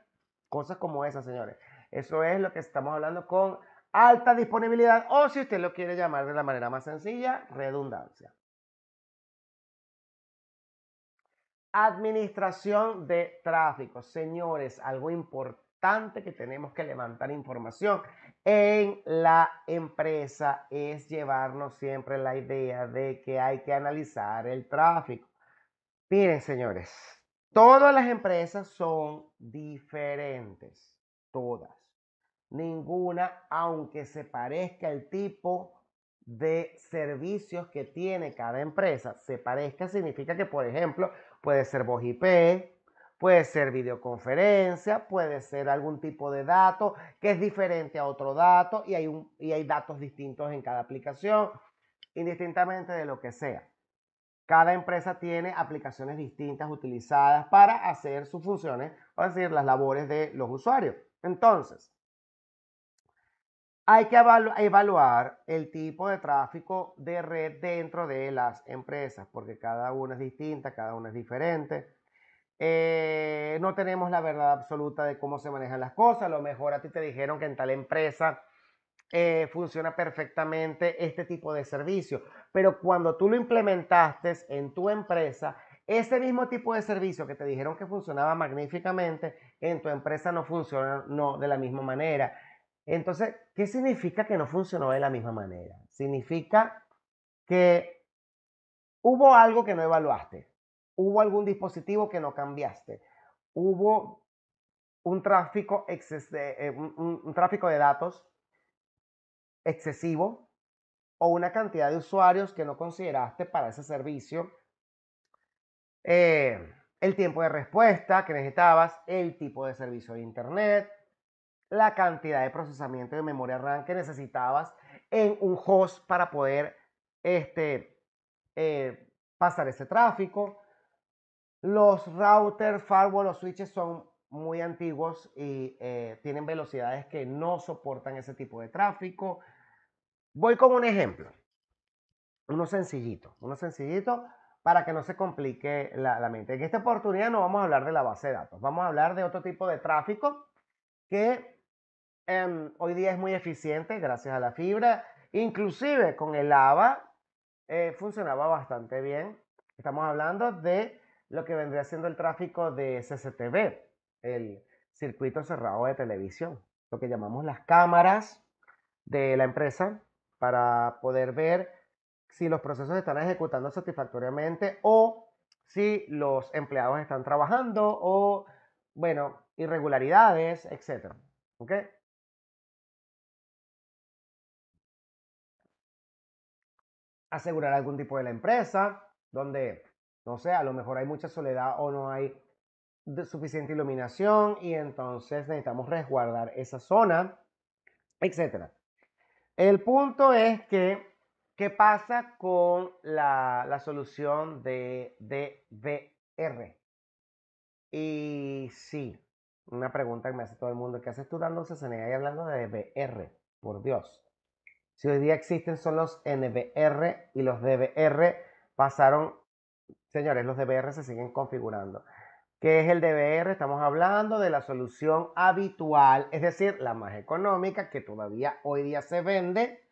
Cosas como esas, señores. Eso es lo que estamos hablando con alta disponibilidad o si usted lo quiere llamar de la manera más sencilla, redundancia. Administración de tráfico. Señores, algo importante que tenemos que levantar información en la empresa es llevarnos siempre la idea de que hay que analizar el tráfico. Miren, señores, todas las empresas son diferentes, todas. Ninguna, aunque se parezca el tipo de servicios que tiene cada empresa, se parezca, significa que, por ejemplo, puede ser voz IP, puede ser videoconferencia, puede ser algún tipo de dato que es diferente a otro dato y hay datos distintos en cada aplicación, indistintamente de lo que sea. Cada empresa tiene aplicaciones distintas utilizadas para hacer sus funciones, es decir, las labores de los usuarios. Entonces, hay que evaluar el tipo de tráfico de red dentro de las empresas, porque cada una es distinta, cada una es diferente. No tenemos la verdad absoluta de cómo se manejan las cosas. A lo mejor a ti te dijeron que en tal empresa funciona perfectamente este tipo de servicio, pero cuando tú lo implementaste en tu empresa, ese mismo tipo de servicio que te dijeron que funcionaba magníficamente, en tu empresa no funciona no, de la misma manera. Entonces, ¿qué significa que no funcionó de la misma manera? Significa que hubo algo que no evaluaste, hubo algún dispositivo que no cambiaste, hubo un tráfico, un tráfico de datos excesivo o una cantidad de usuarios que no consideraste para ese servicio, el tiempo de respuesta que necesitabas, el tipo de servicio de internet, la cantidad de procesamiento de memoria RAM que necesitabas en un host para poder pasar ese tráfico. Los routers, firewall, los switches son muy antiguos y tienen velocidades que no soportan ese tipo de tráfico. Voy con un ejemplo, uno sencillito para que no se complique la mente. En esta oportunidad no vamos a hablar de la base de datos, vamos a hablar de otro tipo de tráfico que hoy día es muy eficiente gracias a la fibra, inclusive con el AVA funcionaba bastante bien. Estamos hablando de lo que vendría siendo el tráfico de CCTV, el circuito cerrado de televisión, lo que llamamos las cámaras de la empresa para poder ver si los procesos están ejecutando satisfactoriamente o si los empleados están trabajando o, bueno, irregularidades, etcétera. ¿Ok? Asegurar algún tipo de la empresa, donde, no sé, a lo mejor hay mucha soledad o no hay suficiente iluminación y entonces necesitamos resguardar esa zona, etcétera. El punto es que, ¿qué pasa con la solución de DVR? Y sí, una pregunta que me hace todo el mundo, ¿qué haces tú dando CCNA y hablando de DVR? Por Dios. Si hoy día existen son los NVR y los DVR pasaron, señores, los DVR se siguen configurando. ¿Qué es el DVR? Estamos hablando de la solución habitual, es decir, la más económica que todavía hoy día se vende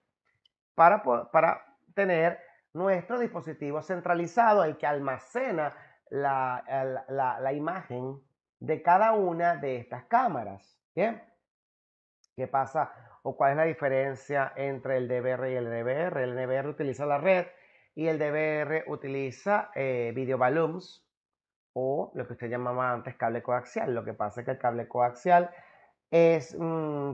para tener nuestro dispositivo centralizado, el que almacena la imagen de cada una de estas cámaras. ¿Bien? ¿Qué pasa o cuál es la diferencia entre el DVR y el NVR? El NVR utiliza la red y el DVR utiliza video volumes o lo que usted llamaba antes cable coaxial. Lo que pasa es que el cable coaxial es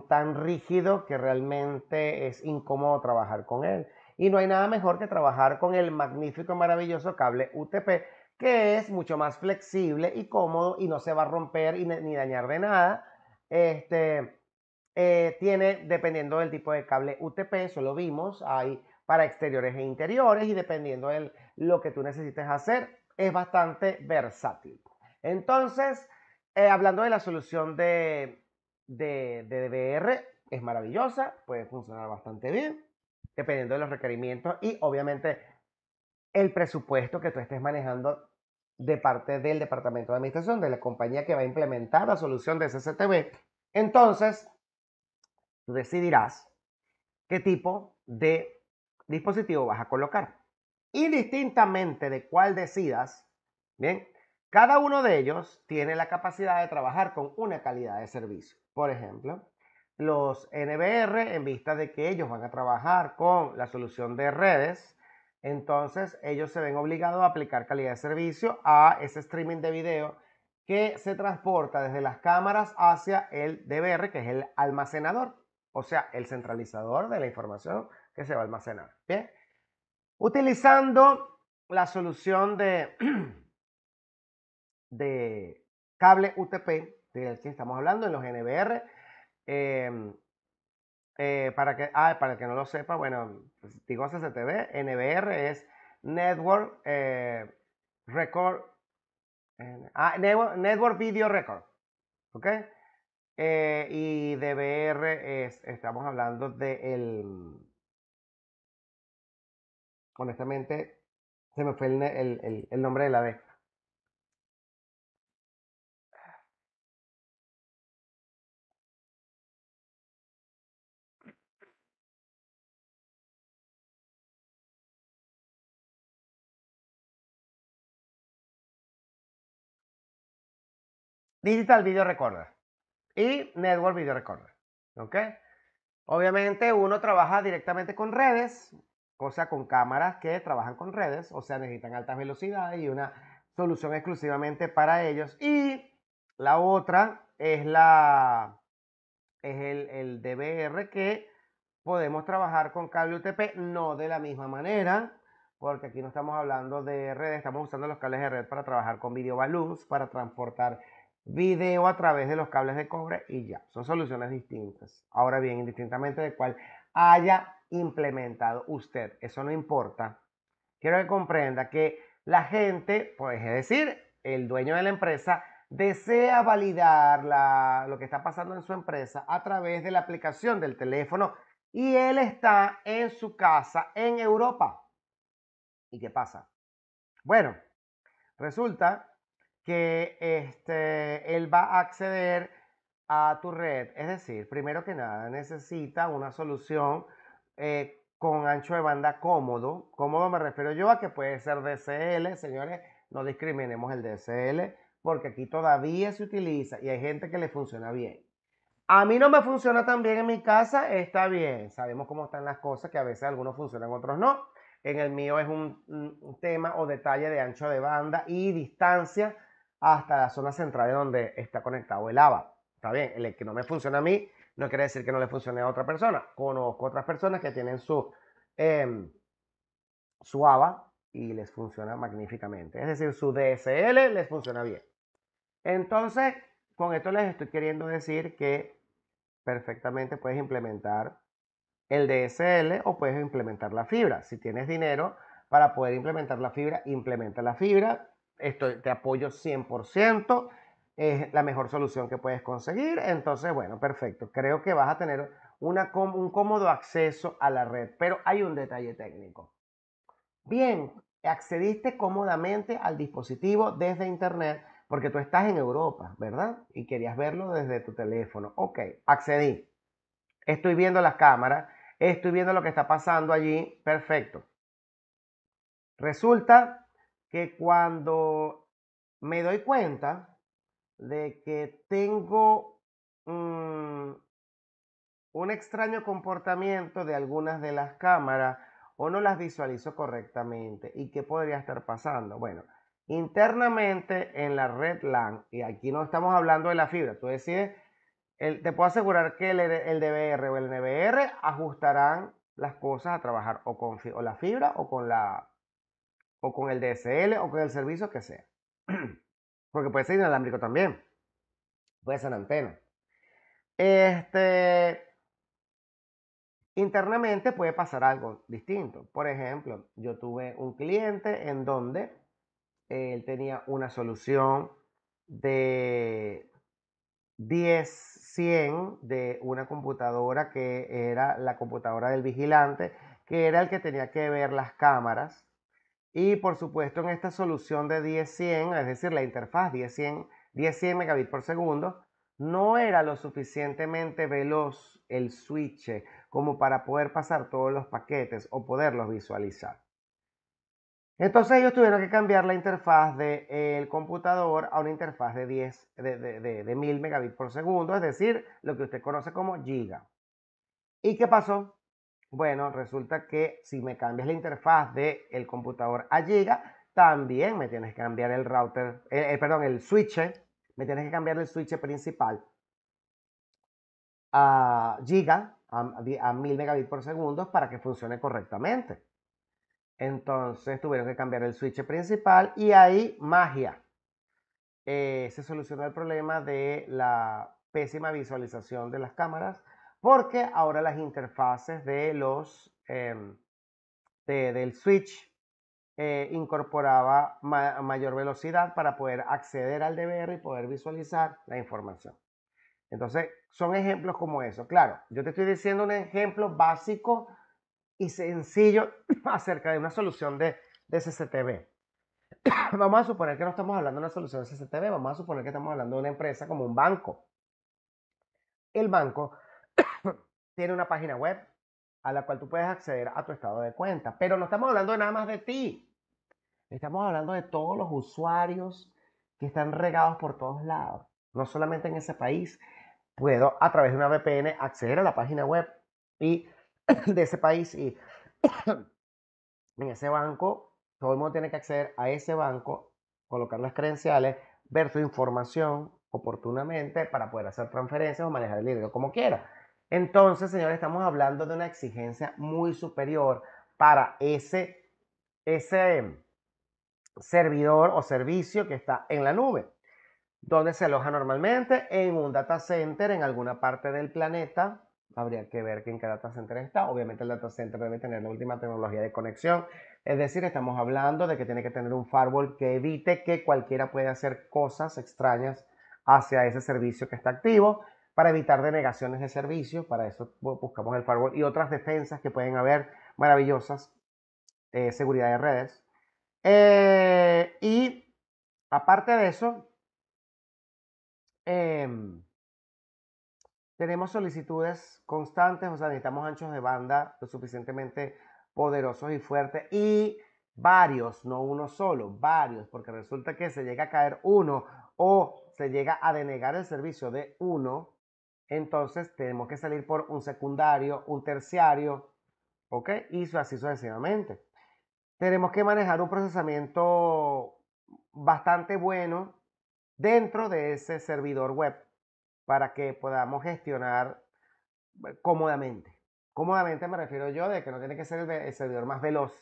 tan rígido que realmente es incómodo trabajar con él. Y no hay nada mejor que trabajar con el magnífico y maravilloso cable UTP, que es mucho más flexible y cómodo y no se va a romper ni dañar de nada. Tiene, dependiendo del tipo de cable UTP, eso lo vimos, hay para exteriores e interiores y dependiendo de lo que tú necesites hacer, es bastante versátil. Entonces, hablando de la solución de DVR, es maravillosa, puede funcionar bastante bien, dependiendo de los requerimientos y obviamente el presupuesto que tú estés manejando de parte del departamento de administración, de la compañía que va a implementar la solución de CCTV. Entonces, tú decidirás qué tipo de dispositivo vas a colocar. Indistintamente de cuál decidas, bien, cada uno de ellos tiene la capacidad de trabajar con una calidad de servicio. Por ejemplo, los NVR, en vista de que ellos van a trabajar con la solución de redes, entonces ellos se ven obligados a aplicar calidad de servicio a ese streaming de video que se transporta desde las cámaras hacia el DVR, que es el almacenador, o sea, el centralizador de la información que se va a almacenar. Bien, utilizando la solución de cable UTP, del que estamos hablando en los NVR, para el que no lo sepa, bueno, pues, digo CCTV, NVR es Network Record, Network Video Record, ¿ok? Y DVR estamos hablando de honestamente, se me fue el nombre de la D. Digital Video Recorder y Network Video Recorder, ¿ok? Obviamente uno trabaja directamente con redes, o sea, con cámaras que trabajan con redes, o sea, necesitan altas velocidades y una solución exclusivamente para ellos. Y la otra es el DVR que podemos trabajar con cable UTP, no de la misma manera, porque aquí no estamos hablando de red, estamos usando los cables de red para trabajar con video balloons, para transportar video a través de los cables de cobre y ya, son soluciones distintas. Ahora bien, indistintamente de cuál haya implementado usted, eso no importa. Quiero que comprenda que la gente, pues es decir, el dueño de la empresa, desea validar lo que está pasando en su empresa a través de la aplicación del teléfono y él está en su casa en Europa. ¿Y qué pasa? Bueno, resulta que él va a acceder a tu red. Es decir, primero que nada, necesita una solución con ancho de banda cómodo. Cómodo me refiero yo a que puede ser DSL, señores, no discriminemos el DSL, porque aquí todavía se utiliza y hay gente que le funciona bien. A mí no me funciona tan bien en mi casa, está bien. Sabemos cómo están las cosas, que a veces algunos funcionan, otros no. En el mío es un tema o detalle de ancho de banda y distancia hasta la zona central de donde está conectado el ABA. Está bien, el que no me funciona a mí no quiere decir que no le funcione a otra persona. Conozco otras personas que tienen su ABA y les funciona magníficamente. Es decir, su DSL les funciona bien. Entonces, con esto les estoy queriendo decir que perfectamente puedes implementar el DSL o puedes implementar la fibra. Si tienes dinero para poder implementar la fibra, implementa la fibra. Esto te apoyo 100%. Es la mejor solución que puedes conseguir. Entonces, bueno, perfecto. Creo que vas a tener un cómodo acceso a la red, pero hay un detalle técnico. Bien, accediste cómodamente al dispositivo desde internet porque tú estás en Europa, ¿verdad? Y querías verlo desde tu teléfono. Ok, accedí. Estoy viendo las cámaras, estoy viendo lo que está pasando allí. Perfecto. Resulta que cuando me doy cuenta de que tengo un extraño comportamiento de algunas de las cámaras o no las visualizo correctamente. ¿Y qué podría estar pasando? Bueno, internamente en la red LAN, y aquí no estamos hablando de la fibra, tú decides, te puedo asegurar que el DVR o el NVR ajustarán las cosas a trabajar o con o la fibra o con el DSL o con el servicio que sea. Porque puede ser inalámbrico también, puede ser antena. Internamente puede pasar algo distinto. Por ejemplo, yo tuve un cliente en donde él tenía una solución de 10-100 de una computadora que era la computadora del vigilante, que era el que tenía que ver las cámaras. Y por supuesto en esta solución de 10-100, es decir, la interfaz 10-100 megabits por segundo, no era lo suficientemente veloz el switch como para poder pasar todos los paquetes o poderlos visualizar. Entonces ellos tuvieron que cambiar la interfaz del computador a una interfaz de 1000 megabits por segundo, es decir, lo que usted conoce como giga. ¿Y qué pasó? Bueno, resulta que si me cambias la interfaz del computador a giga, también me tienes que cambiar el router, perdón, el switch, me tienes que cambiar el switch principal a giga, a 1000 megabits por segundo para que funcione correctamente. Entonces tuvieron que cambiar el switch principal y ahí magia. Se solucionó el problema de la pésima visualización de las cámaras porque ahora las interfaces de del switch incorporaba mayor velocidad para poder acceder al DVR y poder visualizar la información. Entonces, son ejemplos como eso. Claro, yo te estoy diciendo un ejemplo básico y sencillo acerca de una solución de CCTV. Vamos a suponer que no estamos hablando de una solución de CCTV, vamos a suponer que estamos hablando de una empresa como un banco. El banco tiene una página web a la cual tú puedes acceder a tu estado de cuenta, pero no estamos hablando de nada más de ti. Estamos hablando de todos los usuarios que están regados por todos lados, no solamente en ese país. Puedo a través de una VPN acceder a la página web y de ese país y en ese banco, todo el mundo tiene que acceder a ese banco, colocar las credenciales, ver su información oportunamente para poder hacer transferencias o manejar el dinero como quiera. Entonces, señores, estamos hablando de una exigencia muy superior para ese servidor o servicio que está en la nube, donde se aloja normalmente en un data center en alguna parte del planeta. Habría que ver en qué data center está. Obviamente el data center debe tener la última tecnología de conexión. Es decir, estamos hablando de que tiene que tener un firewall que evite que cualquiera pueda hacer cosas extrañas hacia ese servicio que está activo, para evitar denegaciones de servicio. Para eso buscamos el firewall y otras defensas que pueden haber maravillosas, seguridad de redes. Y aparte de eso, em, tenemos solicitudes constantes, o sea, necesitamos anchos de banda lo suficientemente poderosos y fuertes, y varios, no uno solo, varios, porque resulta que se llega a caer uno o se llega a denegar el servicio de uno, entonces tenemos que salir por un secundario, un terciario, ¿ok? Y así sucesivamente. Tenemos que manejar un procesamiento bastante bueno dentro de ese servidor web para que podamos gestionar cómodamente. Cómodamente me refiero yo de que no tiene que ser el servidor más veloz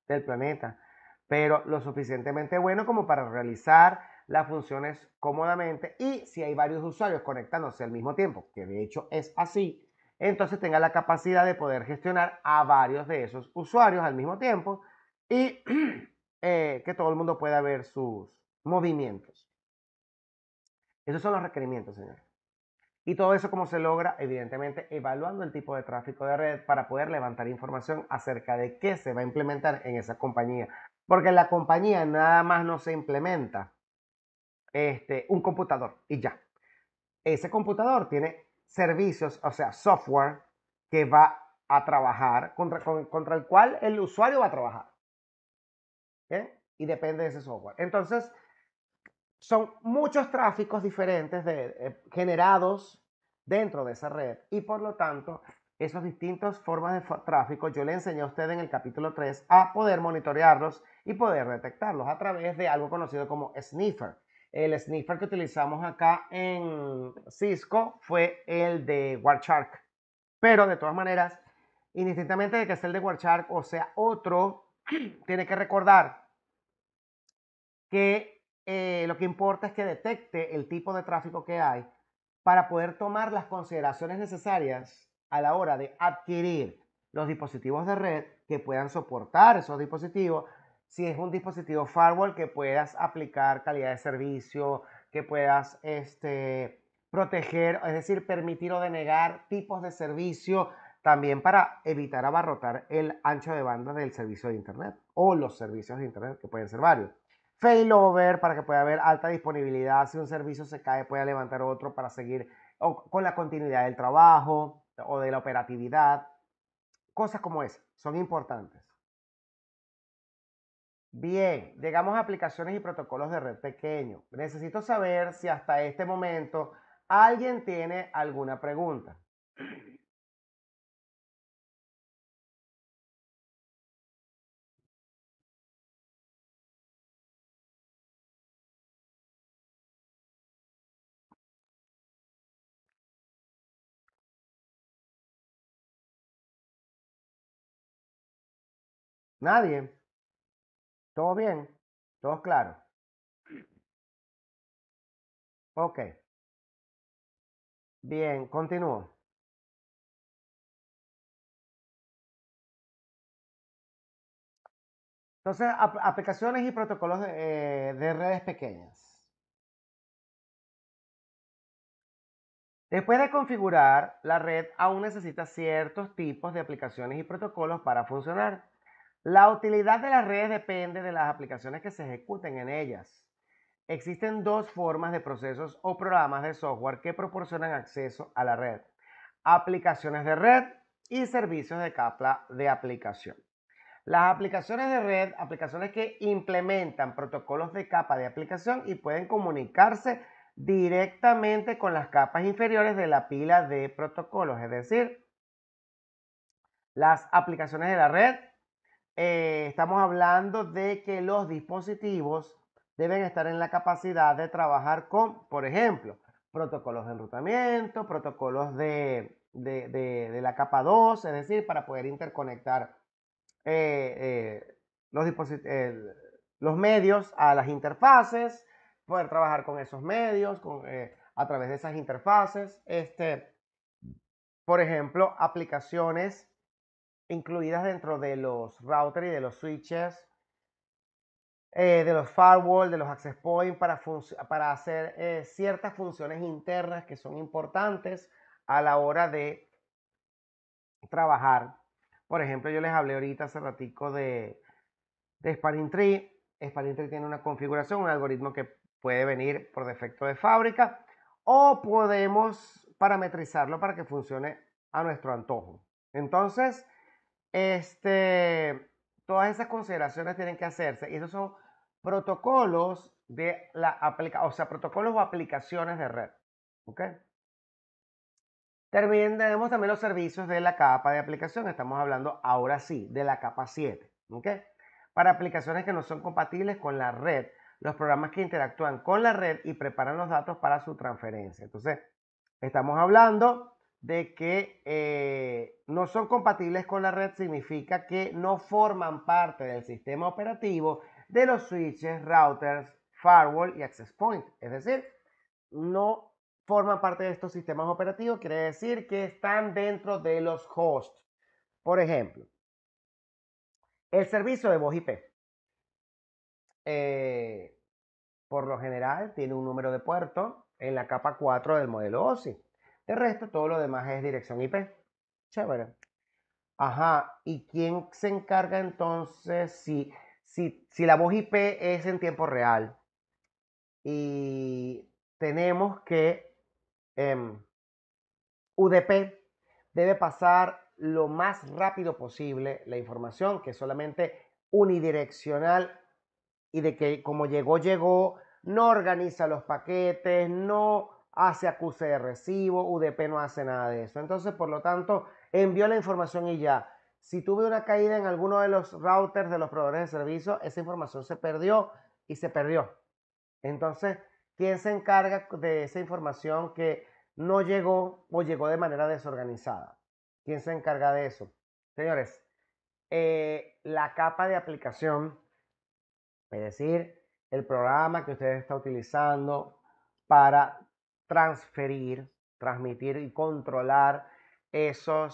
del planeta, pero lo suficientemente bueno como para realizar las funciones cómodamente, y si hay varios usuarios conectándose al mismo tiempo, que de hecho es así, entonces tenga la capacidad de poder gestionar a varios de esos usuarios al mismo tiempo y que todo el mundo pueda ver sus movimientos. Esos son los requerimientos, señores. Y todo eso como se logra, evidentemente, evaluando el tipo de tráfico de red para poder levantar información acerca de qué se va a implementar en esa compañía. Porque en la compañía nada más no se implementa un computador y ya. Ese computador tiene servicios, o sea, software que va a trabajar contra el cual el usuario va a trabajar. ¿Bien? Y depende de ese software. Entonces, son muchos tráficos diferentes generados dentro de esa red, y por lo tanto esas distintas formas de tráfico yo le enseñé a usted en el capítulo 3 a poder monitorearlos y poder detectarlos a través de algo conocido como sniffer. El sniffer que utilizamos acá en Cisco fue el de Wireshark, pero de todas maneras, indistintamente de que sea el de Wireshark o sea otro, tiene que recordar que lo que importa es que detecte el tipo de tráfico que hay para poder tomar las consideraciones necesarias a la hora de adquirir los dispositivos de red que puedan soportar esos dispositivos. Si es un dispositivo firewall, que puedas aplicar calidad de servicio, que puedas proteger, es decir, permitir o denegar tipos de servicio, también para evitar abarrotar el ancho de banda del servicio de Internet o los servicios de Internet, que pueden ser varios. Failover, para que pueda haber alta disponibilidad. Si un servicio se cae, pueda levantar otro para seguir con la continuidad del trabajo o de la operatividad. Cosas como esas son importantes. Bien, llegamos a aplicaciones y protocolos de red pequeño. Necesito saber si hasta este momento alguien tiene alguna pregunta. ¿Nadie? ¿Todo bien? ¿Todo claro? Ok. Bien, continúo. Entonces, aplicaciones y protocolos de redes pequeñas. Después de configurar, la red aún necesita ciertos tipos de aplicaciones y protocolos para funcionar. La utilidad de las redes depende de las aplicaciones que se ejecuten en ellas. Existen dos formas de procesos o programas de software que proporcionan acceso a la red: aplicaciones de red y servicios de capa de aplicación. Las aplicaciones de red, aplicaciones que implementan protocolos de capa de aplicación y pueden comunicarse directamente con las capas inferiores de la pila de protocolos. Es decir, las aplicaciones de la red, estamos hablando de que los dispositivos deben estar en la capacidad de trabajar con, por ejemplo, protocolos de enrutamiento, protocolos de de la capa 2, es decir, para poder interconectar los, los medios a las interfaces, poder trabajar con esos medios a través de esas interfaces. Por ejemplo, aplicaciones incluidas dentro de los routers y de los switches, de los firewall, de los access points, para hacer ciertas funciones internas que son importantes a la hora de trabajar. Por ejemplo, yo les hablé ahorita hace ratico de Spanning Tree. Spanning Tree tiene una configuración, un algoritmo que puede venir por defecto de fábrica, o podemos parametrizarlo para que funcione a nuestro antojo. Entonces, todas esas consideraciones tienen que hacerse, y esos son protocolos de protocolos o aplicaciones de red. ¿Ok? Tenemos también los servicios de la capa de aplicación. Estamos hablando ahora sí de la capa 7. ¿Ok? Para aplicaciones que no son compatibles con la red, los programas que interactúan con la red y preparan los datos para su transferencia. Entonces, estamos hablando de que no son compatibles con la red, significa que no forman parte del sistema operativo de los switches, routers, firewall y access point. Es decir, no forman parte de estos sistemas operativos, quiere decir que están dentro de los hosts. Por ejemplo, el servicio de voz IP. Por lo general tiene un número de puerto en la capa 4 del modelo OSI. De resto, todo lo demás es dirección IP. Chévere. Ajá, ¿y quién se encarga entonces si la voz IP es en tiempo real? Y tenemos que UDP debe pasar lo más rápido posible la información, que es solamente unidireccional, y de que como llegó, llegó, no organiza los paquetes, no hace acuse de recibo, UDP no hace nada de eso. Entonces, por lo tanto, envió la información y ya. Si tuve una caída en alguno de los routers de los proveedores de servicio, esa información se perdió y se perdió. Entonces, ¿quién se encarga de esa información que no llegó o llegó de manera desorganizada? ¿Quién se encarga de eso? Señores, la capa de aplicación, es decir, el programa que usted está utilizando para transferir, transmitir y controlar esa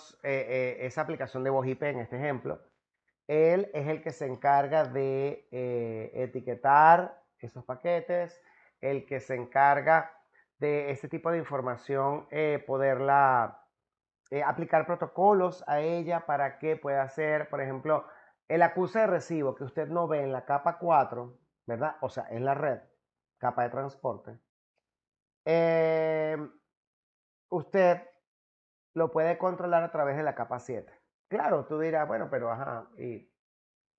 aplicación de voz IP en este ejemplo, él es el que se encarga de etiquetar esos paquetes, el que se encarga de ese tipo de información, poderla aplicar protocolos a ella para que pueda hacer, por ejemplo, el acuse de recibo que usted no ve en la capa 4, ¿verdad? O sea, en la red, capa de transporte. Usted lo puede controlar a través de la capa 7. Claro, tú dirás, bueno, pero ajá, y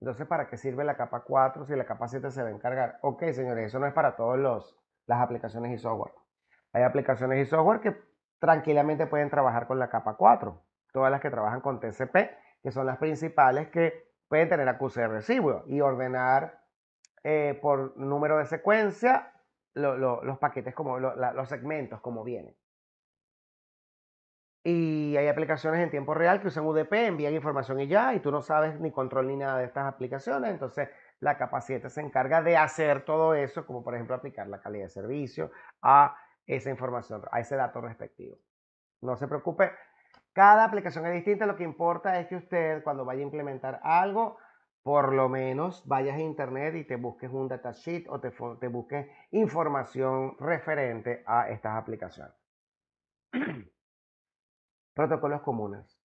entonces, ¿para qué sirve la capa 4 si la capa 7 se va a encargar? Ok, señores, eso no es para todas las aplicaciones y software. Hay aplicaciones y software que tranquilamente pueden trabajar con la capa 4. Todas las que trabajan con TCP, que son las principales que pueden tener acuse de recibo y ordenar por número de secuencia los paquetes, como los segmentos como vienen. Y hay aplicaciones en tiempo real que usan UDP, envían información y ya, y tú no sabes ni control ni nada de estas aplicaciones. Entonces, la capa 7 se encarga de hacer todo eso, como por ejemplo aplicar la calidad de servicio a esa información, a ese dato respectivo. No se preocupe, cada aplicación es distinta. Lo que importa es que usted, cuando vaya a implementar algo, por lo menos vayas a internet y te busques un datasheet o te busques información referente a estas aplicaciones. Protocolos comunes.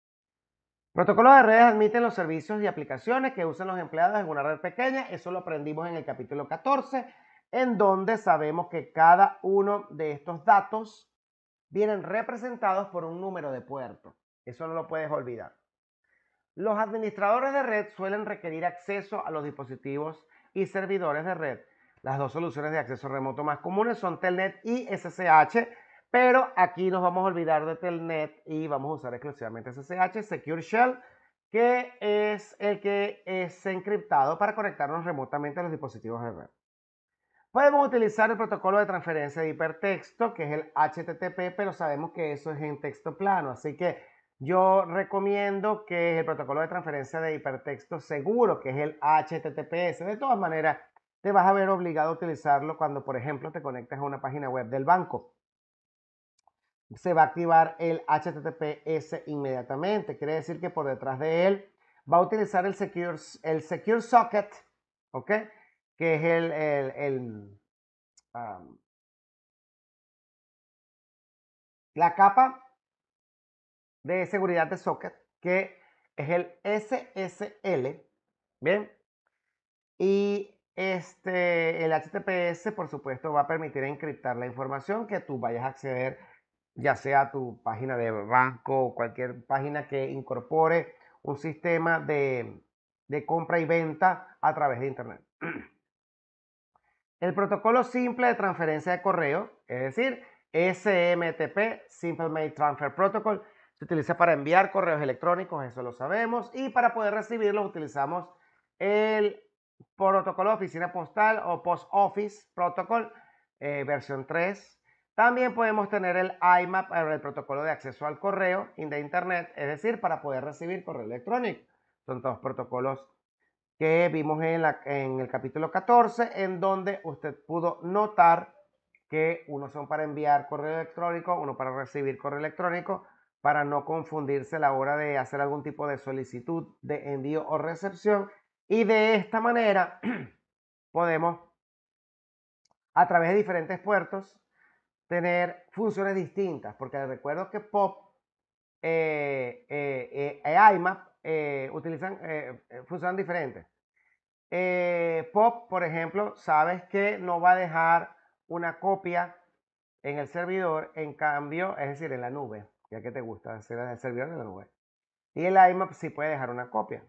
Protocolos de redes admiten los servicios y aplicaciones que usan los empleados en una red pequeña. Eso lo aprendimos en el capítulo 14, en donde sabemos que cada uno de estos datos vienen representados por un número de puerto. Eso no lo puedes olvidar. Los administradores de red suelen requerir acceso a los dispositivos y servidores de red. Las dos soluciones de acceso remoto más comunes son Telnet y SSH, pero aquí nos vamos a olvidar de Telnet y vamos a usar exclusivamente SSH, Secure Shell, que es el que es encriptado para conectarnos remotamente a los dispositivos de red. Podemos utilizar el protocolo de transferencia de hipertexto, que es el HTTP, pero sabemos que eso es en texto plano, así que yo recomiendo que el protocolo de transferencia de hipertexto seguro, que es el HTTPS. De todas maneras, te vas a ver obligado a utilizarlo cuando, por ejemplo, te conectas a una página web del banco. Se va a activar el HTTPS inmediatamente. Quiere decir que por detrás de él va a utilizar el Secure Socket, ¿ok? Que es la capa de seguridad de socket, que es el SSL, ¿bien? Y el HTTPS, por supuesto, va a permitir encriptar la información que tú vayas a acceder, ya sea a tu página de banco o cualquier página que incorpore un sistema de compra y venta a través de Internet. El protocolo simple de transferencia de correo, es decir, SMTP, Simple Mail Transfer Protocol, se utiliza para enviar correos electrónicos, eso lo sabemos, y para poder recibirlos utilizamos el protocolo de oficina postal o Post Office Protocol, versión 3. También podemos tener el IMAP, el protocolo de acceso al correo de Internet, es decir, para poder recibir correo electrónico. Son todos protocolos que vimos en el capítulo 14, en donde usted pudo notar que unos son para enviar correo electrónico, uno para recibir correo electrónico, para no confundirse a la hora de hacer algún tipo de solicitud de envío o recepción. Y de esta manera podemos, a través de diferentes puertos, tener funciones distintas, porque les recuerdo que POP e IMAP funcionan diferentes. POP, por ejemplo, sabes que no va a dejar una copia en el servidor, en cambio, es decir, en la nube, ya que te gusta hacer en el servidor de la nube. Y el IMAP sí puede dejar una copia.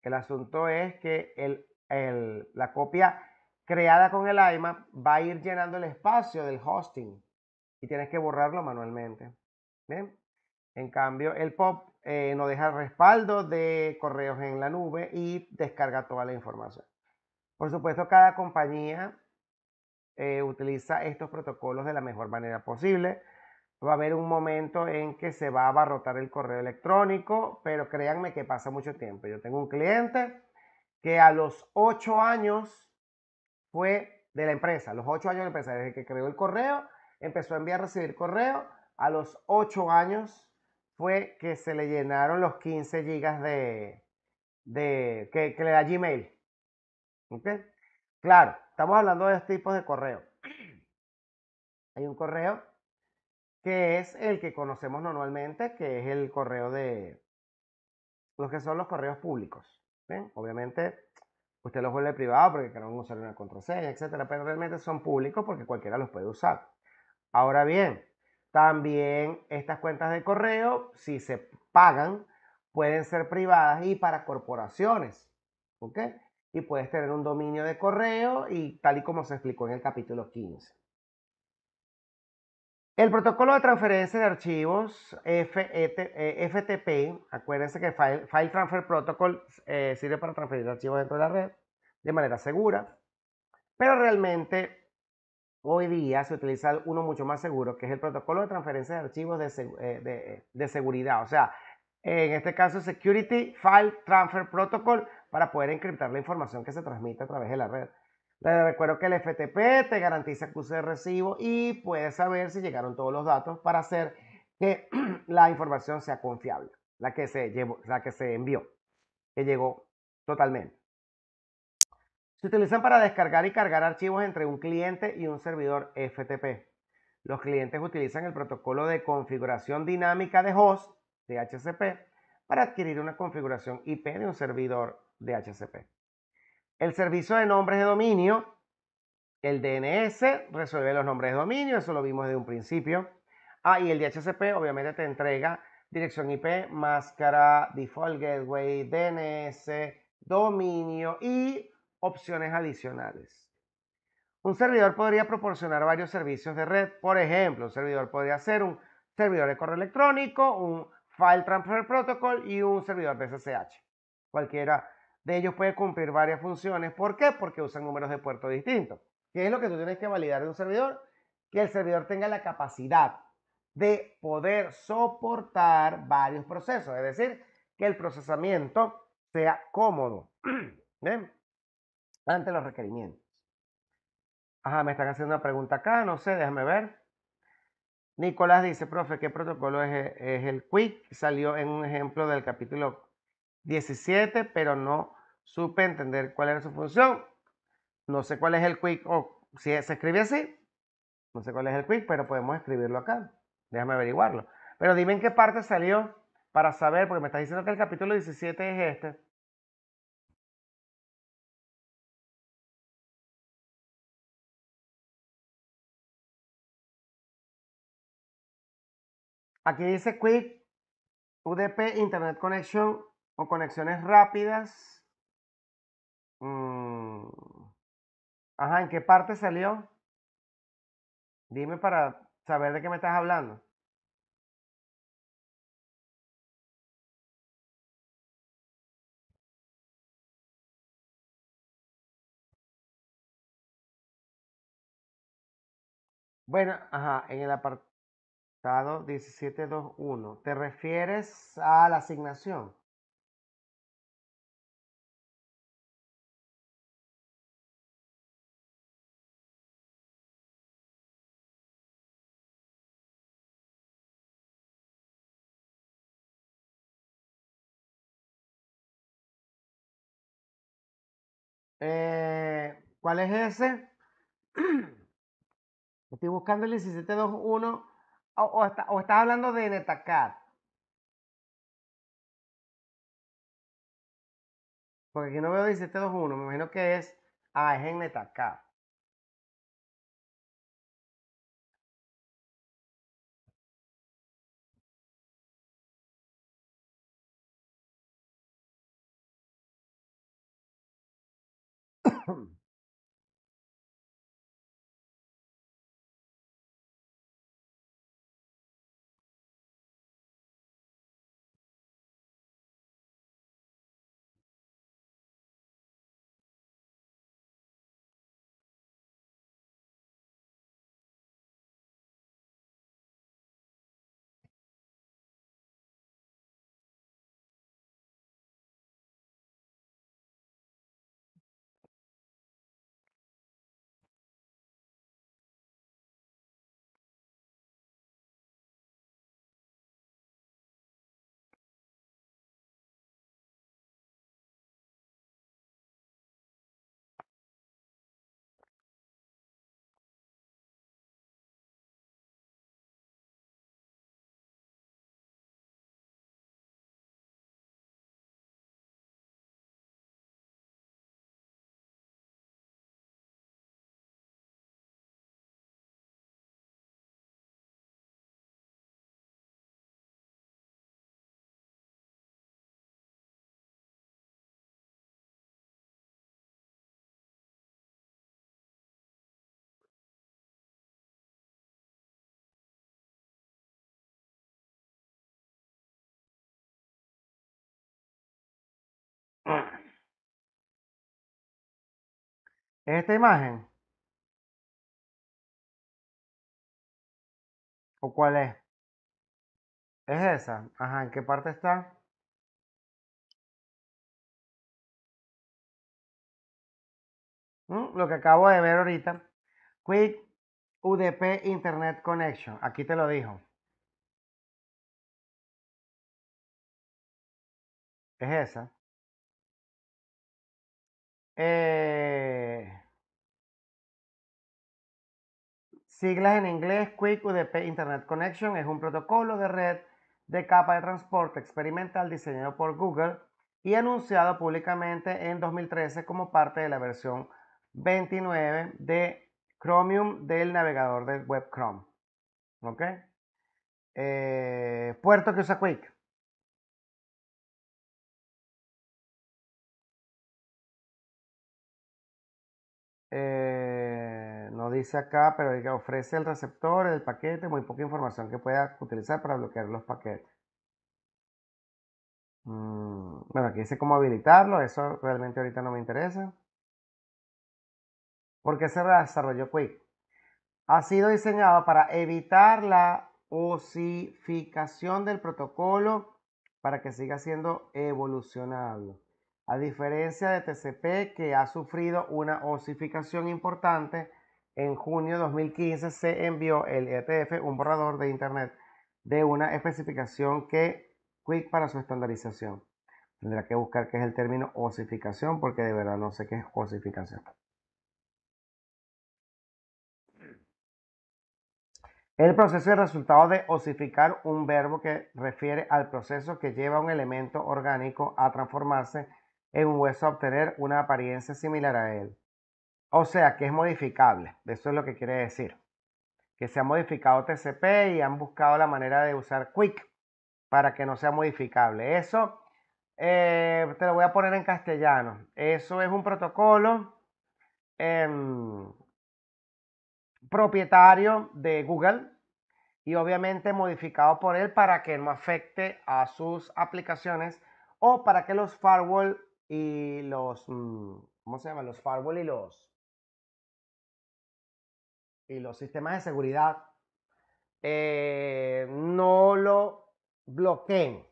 El asunto es que la copia creada con el IMAP va a ir llenando el espacio del hosting y tienes que borrarlo manualmente. ¿Bien? En cambio, el POP no deja respaldo de correos en la nube y descarga toda la información. Por supuesto, cada compañía utiliza estos protocolos de la mejor manera posible. Va a haber un momento en que se va a abarrotar el correo electrónico, pero créanme que pasa mucho tiempo. Yo tengo un cliente que a los 8 años fue de la empresa, los 8 años de la empresa, desde que creó el correo, empezó a enviar, recibir correo, a los 8 años fue que se le llenaron los 15 gigas que le da Gmail. ¿Ok? Claro, estamos hablando de dos tipos de correo. Hay un correo que es el que conocemos normalmente, que es el correo de los que son los correos públicos. ¿Ven? Obviamente, usted los vuelve privado porque quieren usar una contraseña, etcétera, pero realmente son públicos porque cualquiera los puede usar. Ahora bien, también estas cuentas de correo, si se pagan, pueden ser privadas y para corporaciones. ¿Ok? Y puedes tener un dominio de correo y tal y como se explicó en el capítulo 15. El protocolo de transferencia de archivos FTP, acuérdense que File Transfer Protocol sirve para transferir archivos dentro de la red de manera segura, pero realmente hoy día se utiliza uno mucho más seguro, que es el protocolo de transferencia de archivos de seguridad, o sea, en este caso Security File Transfer Protocol, para poder encriptar la información que se transmite a través de la red. Les recuerdo que el FTP te garantiza acuse de recibo y puedes saber si llegaron todos los datos para hacer que la información sea confiable, la que se envió, que llegó totalmente. Se utilizan para descargar y cargar archivos entre un cliente y un servidor FTP. Los clientes utilizan el protocolo de configuración dinámica de host, DHCP, para adquirir una configuración IP de un servidor DHCP. El servicio de nombres de dominio, el DNS, resuelve los nombres de dominio, eso lo vimos desde un principio. Y el DHCP obviamente te entrega dirección IP, máscara, default gateway, DNS, dominio y opciones adicionales. Un servidor podría proporcionar varios servicios de red. Por ejemplo, un servidor podría ser un servidor de correo electrónico, un File Transfer Protocol y un servidor de SSH. Cualquiera de ellos puede cumplir varias funciones. ¿Por qué? Porque usan números de puerto distintos. ¿Qué es lo que tú tienes que validar de un servidor? Que el servidor tenga la capacidad de poder soportar varios procesos, es decir, que el procesamiento sea cómodo. ¿Bien? Ante los requerimientos. Ajá, me están haciendo una pregunta acá, no sé, déjame ver. Nicolás dice, profe, ¿qué protocolo es el Quick? Salió en un ejemplo del capítulo 17, pero no supe entender cuál era su función. No sé cuál es el Quick, o si se escribe así, no sé cuál es el Quick, pero podemos escribirlo acá. Déjame averiguarlo. Pero dime en qué parte salió para saber, porque me estás diciendo que el capítulo 17 es este. Aquí dice Quick, UDP, Internet Connection o conexiones rápidas. Mm, ajá, ¿en qué parte salió? Dime para saber de qué me estás hablando. Bueno, ajá, en el apartado 17.2.1, ¿te refieres a la asignación? ¿Cuál es ese? Estoy buscando el 17.2.1 o estás hablando de Netacad, porque aquí no veo 17.2.1, me imagino que es en Netacad. ¿Esta imagen? ¿O cuál es? ¿Es esa? Ajá, ¿en qué parte está? Lo que acabo de ver ahorita. Quick UDP Internet Connection. Aquí te lo dijo. Es esa. Eh, Siglas en inglés, Quick UDP Internet Connection es un protocolo de red de capa de transporte experimental diseñado por Google y anunciado públicamente en 2013 como parte de la versión 29 de Chromium del navegador de web Chrome. ¿Ok? Puerto que usa Quick. No dice acá, pero que ofrece el receptor, el paquete, muy poca información que pueda utilizar para bloquear los paquetes. Bueno, aquí dice cómo habilitarlo, eso realmente ahorita no me interesa. ¿Por qué se desarrolló Quick? Ha sido diseñado para evitar la osificación del protocolo para que siga siendo evolucionable. A diferencia de TCP, que ha sufrido una osificación importante, en junio de 2015 se envió el ETF, un borrador de Internet de una especificación que Quick para su estandarización. Tendrá que buscar qué es el término osificación porque de verdad no sé qué es osificación. El proceso es el resultado de osificar un verbo que refiere al proceso que lleva a un elemento orgánico a transformarse en un hueso a obtener una apariencia similar a él. O sea, que es modificable. Eso es lo que quiere decir. Que se ha modificado TCP y han buscado la manera de usar Quick para que no sea modificable. Eso te lo voy a poner en castellano. Eso es un protocolo propietario de Google y obviamente modificado por él para que no afecte a sus aplicaciones o para que los firewall y los, ¿cómo se llama? Los firewall y los sistemas de seguridad no lo bloqueen.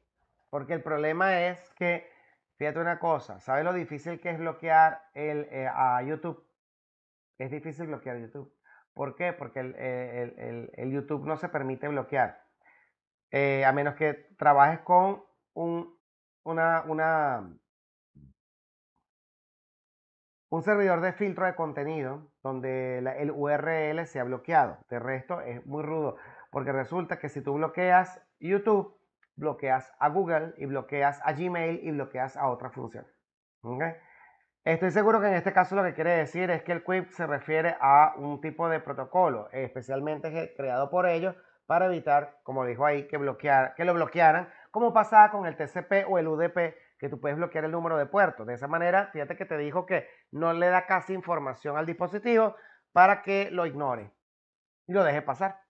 Porque el problema es que, fíjate una cosa, ¿sabes lo difícil que es bloquear a YouTube? Es difícil bloquear YouTube. ¿Por qué? Porque el YouTube no se permite bloquear. A menos que trabajes con un, un servidor de filtro de contenido donde el URL sea bloqueado. De resto es muy rudo, porque resulta que si tú bloqueas YouTube, bloqueas a Google y bloqueas a Gmail y bloqueas a otras funciones. ¿Okay? Estoy seguro que en este caso lo que quiere decir es que el Quick se refiere a un tipo de protocolo, especialmente creado por ellos para evitar, como dijo ahí, que lo bloquearan, como pasaba con el TCP o el UDP, que tú puedes bloquear el número de puertos. De esa manera, fíjate que te dijo que no le da casi información al dispositivo para que lo ignore y lo deje pasar.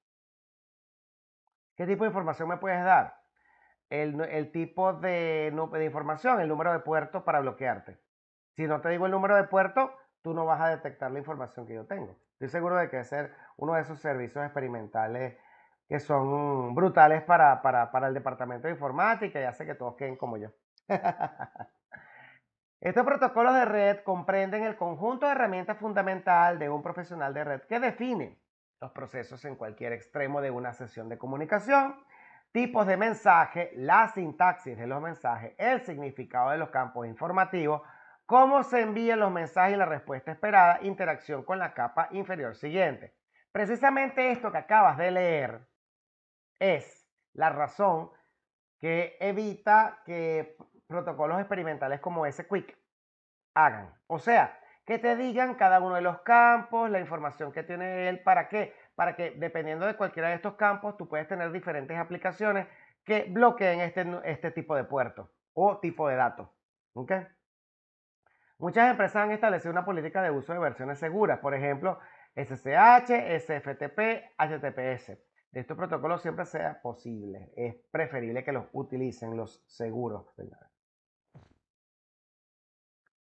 ¿Qué tipo de información me puedes dar? El tipo de información, el número de puerto para bloquearte. Si no te digo el número de puerto, tú no vas a detectar la información que yo tengo. Estoy seguro de que es uno de esos servicios experimentales que son brutales para el departamento de informática y hace que todos queden como yo. Estos protocolos de red comprenden el conjunto de herramientas fundamental de un profesional de red que define los procesos en cualquier extremo de una sesión de comunicación, tipos de mensaje, la sintaxis de los mensajes, el significado de los campos informativos, cómo se envían los mensajes y la respuesta esperada, interacción con la capa inferior siguiente. Precisamente esto que acabas de leer es la razón que evita que protocolos experimentales como ese Quick hagan. O sea, que te digan cada uno de los campos, la información que tiene él, ¿para qué? Para que dependiendo de cualquiera de estos campos, tú puedes tener diferentes aplicaciones que bloqueen este tipo de puertos o tipo de datos. ¿Ok? Muchas empresas han establecido una política de uso de versiones seguras, por ejemplo, SSH, SFTP, HTTPS. De estos protocolos siempre sea posible. Es preferible que los utilicen los seguros.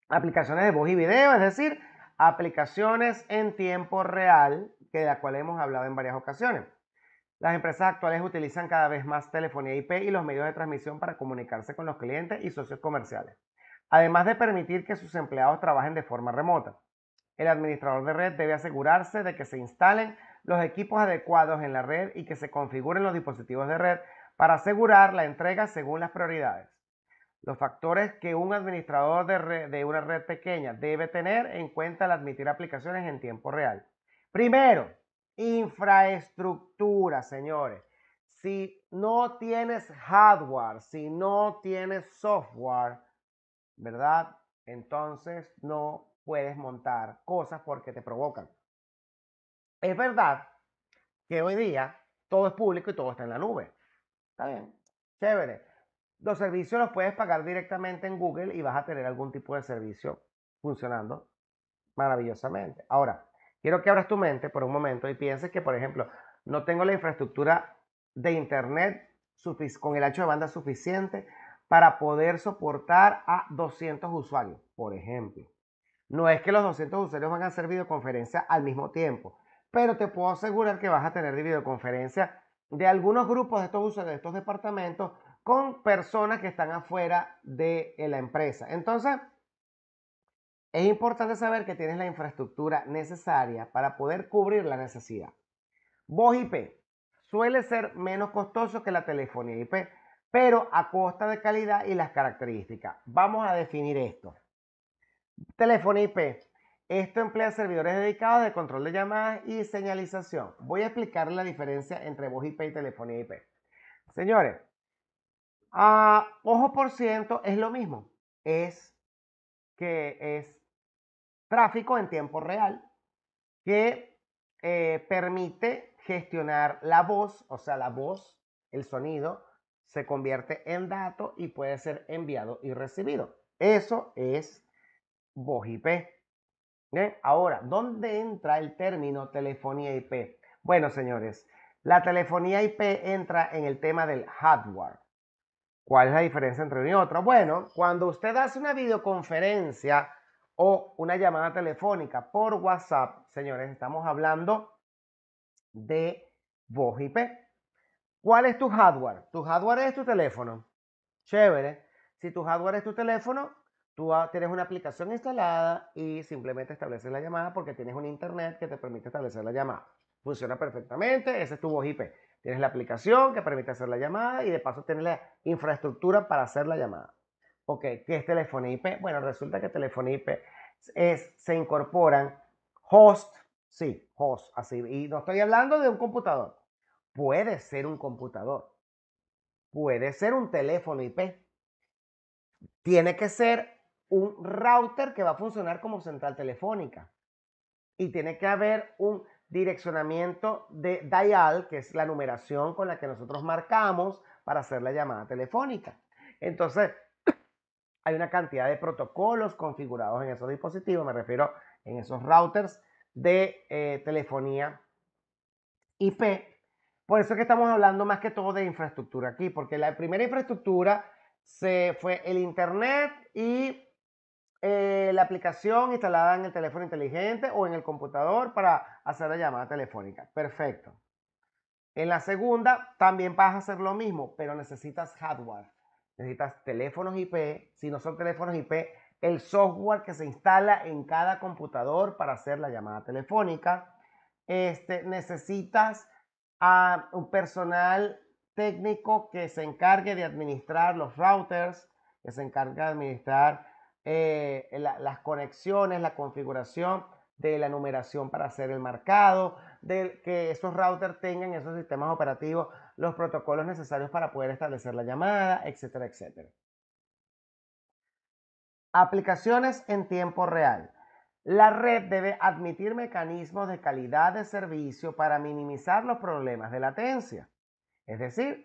Aplicaciones de voz y video, es decir, aplicaciones en tiempo real, de la cual hemos hablado en varias ocasiones. Las empresas actuales utilizan cada vez más telefonía IP y los medios de transmisión para comunicarse con los clientes y socios comerciales, además de permitir que sus empleados trabajen de forma remota. El administrador de red debe asegurarse de que se instalen los equipos adecuados en la red y que se configuren los dispositivos de red para asegurar la entrega según las prioridades. Los factores que un administrador de una red pequeña debe tener en cuenta al admitir aplicaciones en tiempo real. Primero, infraestructura, señores. Si no tienes hardware, si no tienes software, ¿verdad? Entonces no puedes montar cosas porque te provocan. Es verdad que hoy día todo es público y todo está en la nube. Está bien, chévere. Los servicios los puedes pagar directamente en Google y vas a tener algún tipo de servicio funcionando maravillosamente. Ahora, quiero que abras tu mente por un momento y pienses que, por ejemplo, no tengo la infraestructura de internet con el ancho de banda suficiente para poder soportar a 200 usuarios, por ejemplo. No es que los 200 usuarios van a hacer videoconferencia al mismo tiempo, pero te puedo asegurar que vas a tener videoconferencia de algunos grupos de estos usuarios, de estos departamentos, con personas que están afuera de la empresa. Entonces, es importante saber que tienes la infraestructura necesaria para poder cubrir la necesidad. Voz IP suele ser menos costoso que la telefonía IP, pero a costa de calidad y las características. Vamos a definir esto. Telefonía IP. Esto emplea servidores dedicados de control de llamadas y señalización. Voy a explicar la diferencia entre voz IP y telefonía IP. Señores, ojo por ciento es lo mismo. Es tráfico en tiempo real que permite gestionar la voz, o sea, la voz, el sonido, se convierte en dato y puede ser enviado y recibido. Eso es voz IP. ¿Bien? Ahora, ¿dónde entra el término telefonía IP? Bueno, señores, la telefonía IP entra en el tema del hardware. ¿Cuál es la diferencia entre uno y otro? Bueno, cuando usted hace una videoconferencia o una llamada telefónica por WhatsApp, señores, estamos hablando de voz IP. ¿Cuál es tu hardware? Tu hardware es tu teléfono. Chévere. Si tu hardware es tu teléfono, tú tienes una aplicación instalada y simplemente estableces la llamada porque tienes un internet que te permite establecer la llamada. Funciona perfectamente, ese es tu voz IP. Tienes la aplicación que permite hacer la llamada y de paso tienes la infraestructura para hacer la llamada. Ok, ¿qué es telefonía IP? Bueno, resulta que telefonía IP se incorporan host, sí, host, así. Y no estoy hablando de un computador. Puede ser un computador. Puede ser un teléfono IP. Tiene que ser un router que va a funcionar como central telefónica. Y tiene que haber un direccionamiento de dial, que es la numeración con la que nosotros marcamos para hacer la llamada telefónica. Entonces, hay una cantidad de protocolos configurados en esos dispositivos, me refiero en esos routers de telefonía IP. Por eso es que estamos hablando más que todo de infraestructura aquí, porque la primera infraestructura fue el Internet y la aplicación instalada en el teléfono inteligente o en el computador para hacer la llamada telefónica. Perfecto. En la segunda también vas a hacer lo mismo, pero necesitas hardware. Necesitas teléfonos IP. Si no son teléfonos IP, el software que se instala en cada computador para hacer la llamada telefónica. Necesitas a un personal técnico que se encargue de administrar los routers, que se encargue de administrar las conexiones, la configuración de la numeración para hacer el marcado, de que esos routers tengan esos sistemas operativos, los protocolos necesarios para poder establecer la llamada, etcétera, etcétera. Aplicaciones en tiempo real. La red debe admitir mecanismos de calidad de servicio para minimizar los problemas de latencia. Es decir,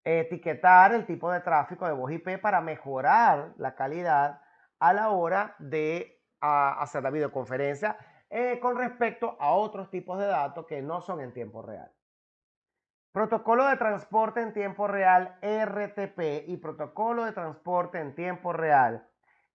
etiquetar el tipo de tráfico de voz IP para mejorar la calidad a la hora de hacer la videoconferencia con respecto a otros tipos de datos que no son en tiempo real. Protocolo de transporte en tiempo real RTP y protocolo de transporte en tiempo real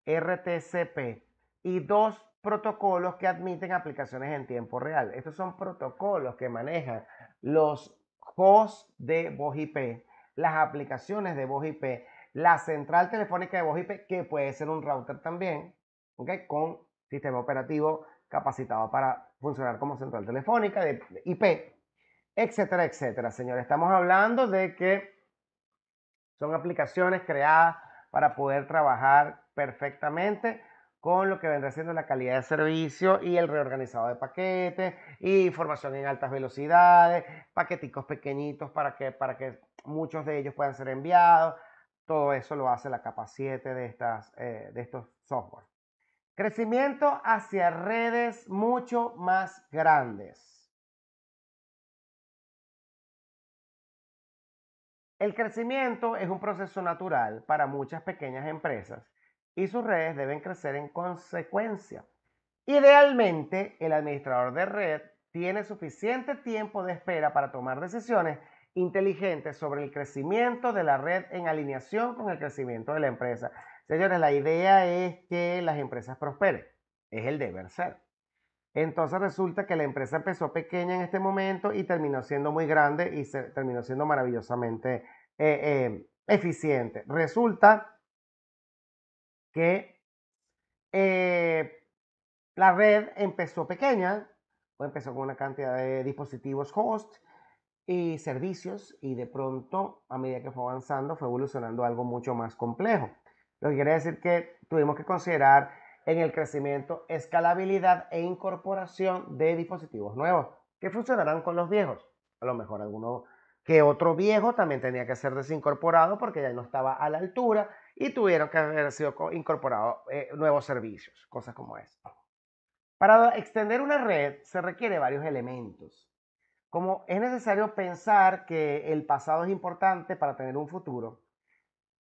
RTCP y dos protocolos que admiten aplicaciones en tiempo real. Estos son protocolos que manejan los hosts de voz IP, las aplicaciones de voz IP, la central telefónica de voz IP, que puede ser un router también, ¿okay? Con sistema operativo capacitado para funcionar como central telefónica de IP, etcétera, etcétera. Señores, estamos hablando de que son aplicaciones creadas para poder trabajar perfectamente con lo que vendrá siendo la calidad de servicio y el reorganizado de paquetes, y información en altas velocidades, paqueticos pequeñitos para que muchos de ellos puedan ser enviados. Todo eso lo hace la capa 7 de estos software. Crecimiento hacia redes mucho más grandes. El crecimiento es un proceso natural para muchas pequeñas empresas y sus redes deben crecer en consecuencia. Idealmente, el administrador de red tiene suficiente tiempo de espera para tomar decisiones inteligentes sobre el crecimiento de la red en alineación con el crecimiento de la empresa. Señores, la idea es que las empresas prosperen. es el deber ser. Entonces resulta que la empresa empezó pequeña en este momento y terminó siendo muy grande y terminó siendo maravillosamente eficiente. Resulta que la red empezó pequeña, o empezó con una cantidad de dispositivos host y servicios, y de pronto, a medida que fue avanzando, fue evolucionando a algo mucho más complejo. Lo que quiere decir que tuvimos que considerar en el crecimiento escalabilidad e incorporación de dispositivos nuevos que funcionarán con los viejos. A lo mejor alguno que otro viejo también tenía que ser desincorporado porque ya no estaba a la altura y tuvieron que haber sido incorporados nuevos servicios, cosas como esta. Para extender una red se requiere varios elementos. Como es necesario pensar que el pasado es importante para tener un futuro,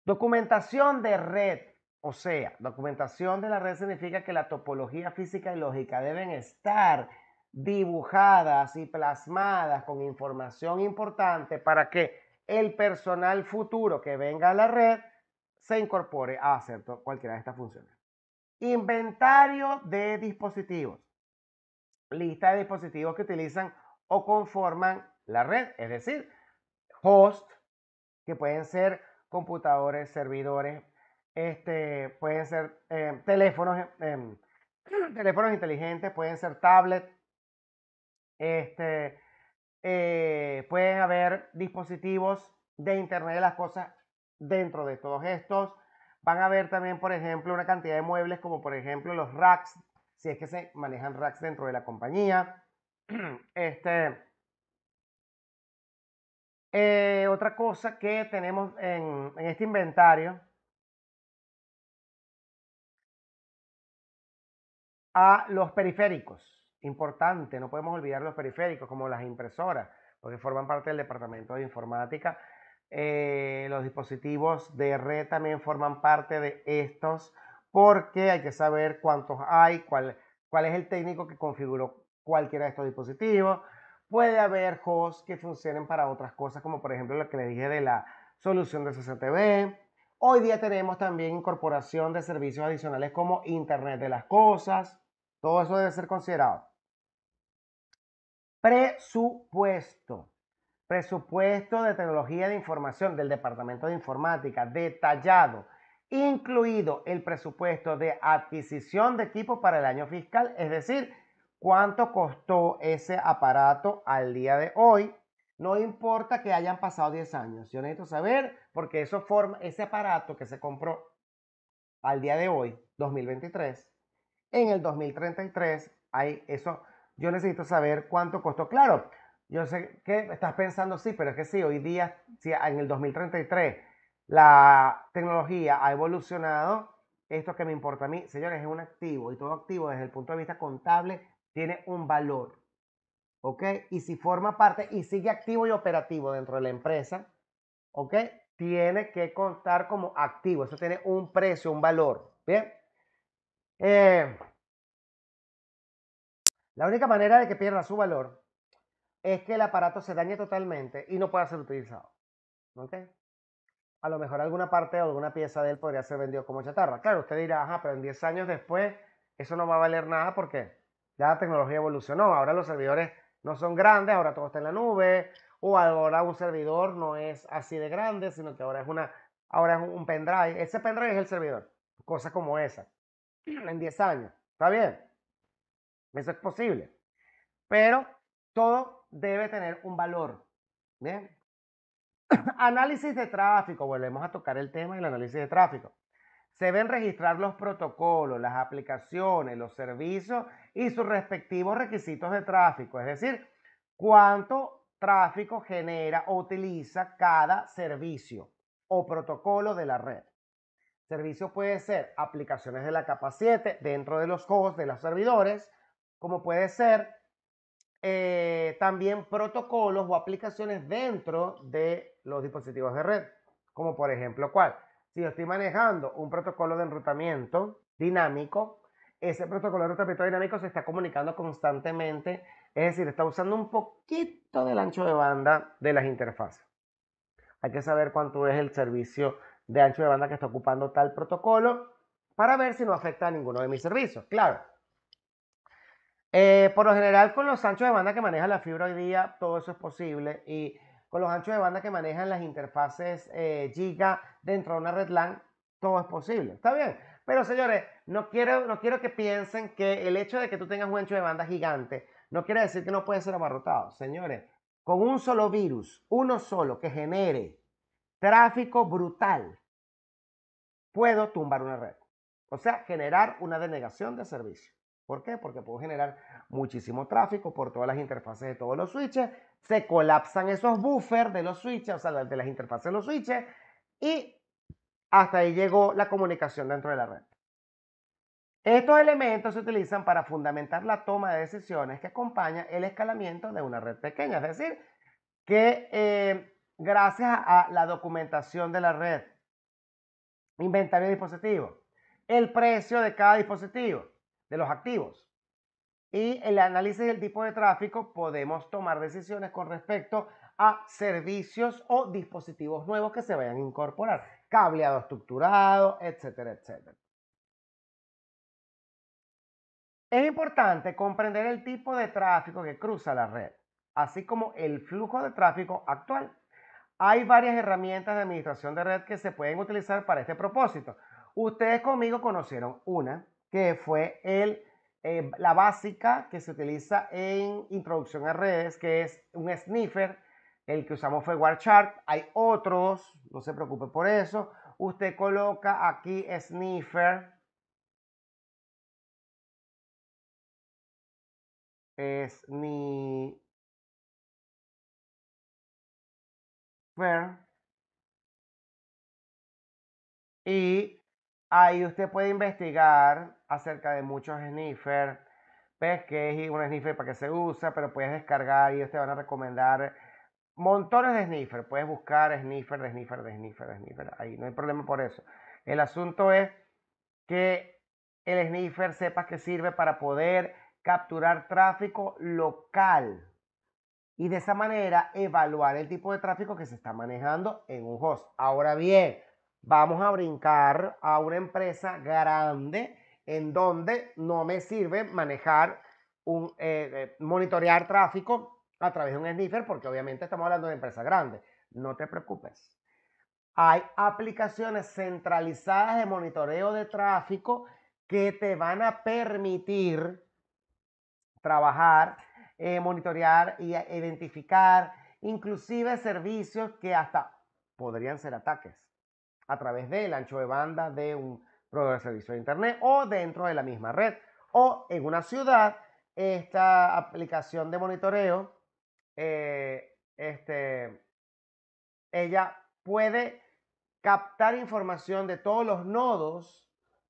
documentación de red, o sea, documentación de la red significa que la topología física y lógica deben estar dibujadas y plasmadas con información importante para que el personal futuro que venga a la red se incorpore a hacer cualquiera de estas funciones. Inventario de dispositivos. Lista de dispositivos que utilizan o conforman la red, es decir, host, que pueden ser computadores, servidores, pueden ser teléfonos inteligentes, pueden ser tablets, pueden haber dispositivos de Internet de las cosas dentro de todos estos. Van a haber también, por ejemplo, una cantidad de muebles como por ejemplo los racks, si es que se manejan racks dentro de la compañía. Otra cosa que tenemos en este inventario a los periféricos. Importante, no podemos olvidar los periféricos como las impresoras, porque forman parte del departamento de informática. Los dispositivos de red también forman parte de estos, porque hay que saber cuántos hay, cuál es el técnico que configuró cualquiera de estos dispositivos. Puede haber hosts que funcionen para otras cosas, como por ejemplo lo que les dije de la solución de CCTV. Hoy día tenemos también incorporación de servicios adicionales como Internet de las Cosas. Todo eso debe ser considerado. Presupuesto. Presupuesto de tecnología de información del Departamento de Informática detallado, incluido el presupuesto de adquisición de equipo para el año fiscal, es decir, cuánto costó ese aparato al día de hoy. No importa que hayan pasado 10 años, yo necesito saber porque eso forma ese aparato que se compró al día de hoy, 2023. En el 2033 hay eso. Yo necesito saber cuánto costó. Claro, yo sé que estás pensando, sí, pero es que sí, hoy día, si en el 2033 la tecnología ha evolucionado, esto que me importa a mí, señores, es un activo y todo activo desde el punto de vista contable tiene un valor, ¿ok? Y si forma parte y sigue activo y operativo dentro de la empresa, ¿ok? Tiene que contar como activo, eso tiene un precio, un valor, ¿bien? La única manera de que pierda su valor es que el aparato se dañe totalmente y no pueda ser utilizado. ¿Ok? A lo mejor alguna parte o alguna pieza de él podría ser vendido como chatarra. Claro, usted dirá, ajá, pero en 10 años después eso no va a valer nada porque ya la tecnología evolucionó. Ahora los servidores no son grandes, ahora todo está en la nube, o ahora un servidor no es así de grande, sino que ahora es un pendrive. Ese pendrive es el servidor. Cosas como esa. En 10 años. ¿Está bien? Eso es posible. Pero todo debe tener un valor. ¿Bien? Análisis de tráfico. Volvemos a tocar el tema del análisis de tráfico. Se deben registrar los protocolos, las aplicaciones, los servicios y sus respectivos requisitos de tráfico. Es decir, cuánto tráfico genera o utiliza cada servicio o protocolo de la red. Servicio puede ser aplicaciones de la capa 7 dentro de los hosts de los servidores, como puede ser también protocolos o aplicaciones dentro de los dispositivos de red, como por ejemplo, ¿cuál? Si yo estoy manejando un protocolo de enrutamiento dinámico, ese protocolo de enrutamiento dinámico se está comunicando constantemente, es decir, está usando un poquito del ancho de banda de las interfaces. Hay que saber cuánto es el servicio de ancho de banda que está ocupando tal protocolo para ver si no afecta a ninguno de mis servicios. Claro, Por lo general, con los anchos de banda que maneja la fibra hoy día, todo eso es posible. Y con los anchos de banda que manejan las interfaces Giga dentro de una red LAN, todo es posible. Está bien. Pero señores, no quiero que piensen que el hecho de que tú tengas un ancho de banda gigante no quiere decir que no puede ser abarrotado. Señores, con un solo virus, uno solo, que genere tráfico brutal, puedo tumbar una red. O sea, generar una denegación de servicio. ¿Por qué? Porque puedo generar muchísimo tráfico por todas las interfaces de todos los switches, se colapsan esos buffers de los switches, o sea, de las interfaces de los switches, y hasta ahí llegó la comunicación dentro de la red. Estos elementos se utilizan para fundamentar la toma de decisiones que acompaña el escalamiento de una red pequeña, es decir, que gracias a la documentación de la red, inventario de dispositivos, el precio de cada dispositivo, de los activos, y el análisis del tipo de tráfico, podemos tomar decisiones con respecto a servicios o dispositivos nuevos que se vayan a incorporar, cableado estructurado, etcétera, etcétera. Es importante comprender el tipo de tráfico que cruza la red, así como el flujo de tráfico actual. Hay varias herramientas de administración de red que se pueden utilizar para este propósito. Ustedes conmigo conocieron una que fue la básica que se utiliza en introducción a redes, que es un sniffer. El que usamos fue Wireshark. Hay otros, no se preocupe por eso. Usted coloca aquí sniffer, sniffer, y ahí usted puede investigar acerca de muchos sniffers. Ves que es un sniffer para que se usa, pero puedes descargar y ellos te van a recomendar montones de sniffer. Puedes buscar sniffer, de sniffer, de sniffer, de sniffer. Ahí no hay problema por eso. El asunto es que el sniffer sepas que sirve para poder capturar tráfico local y de esa manera evaluar el tipo de tráfico que se está manejando en un host. Ahora bien, vamos a brincar a una empresa grande en donde no me sirve manejar monitorear tráfico a través de un sniffer, porque obviamente estamos hablando de empresas grandes. No te preocupes. Hay aplicaciones centralizadas de monitoreo de tráfico que te van a permitir trabajar, monitorear y identificar inclusive servicios que hasta podrían ser ataques a través del ancho de banda de un proveedor de servicio de internet o dentro de la misma red o en una ciudad. Esta aplicación de monitoreo, ella puede captar información de todos los nodos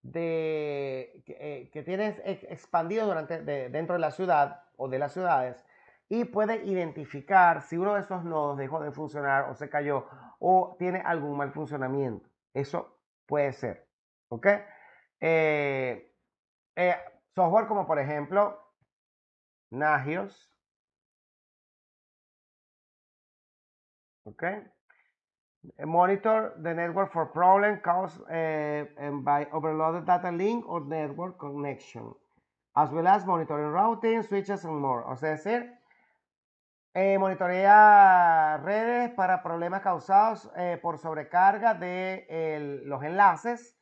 que tienes expandidos dentro de la ciudad o de las ciudades, y puede identificar si uno de esos nodos dejó de funcionar o se cayó o tiene algún mal funcionamiento. Eso puede ser. ¿Ok? Eh, eh, Software como por ejemplo Nagios. ¿Ok? Monitor the network for problem caused by overloaded data link or network connection, as well as monitoring routing, switches and more. O sea, es decir, monitorea redes para problemas causados por sobrecarga de los enlaces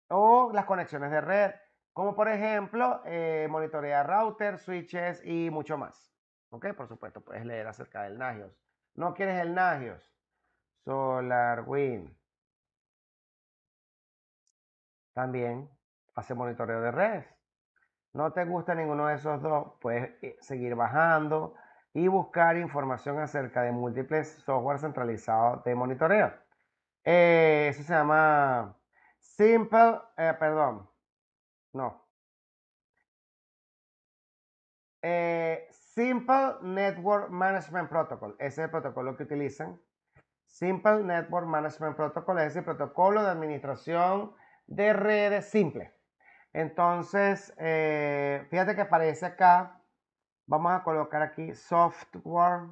o las conexiones de red, como por ejemplo monitorea routers, switches y mucho más. Ok, por supuesto, puedes leer acerca del Nagios. ¿No quieres el Nagios? SolarWinds también hace monitoreo de redes. No te gusta ninguno de esos dos, puedes seguir bajando y buscar información acerca de múltiples software centralizados de monitoreo. Eso se llama Simple, perdón, no. Simple Network Management Protocol. Ese es el protocolo que utilizan. Simple Network Management Protocol es el protocolo de administración de redes simple. Entonces, fíjate que aparece acá. Vamos a colocar aquí software.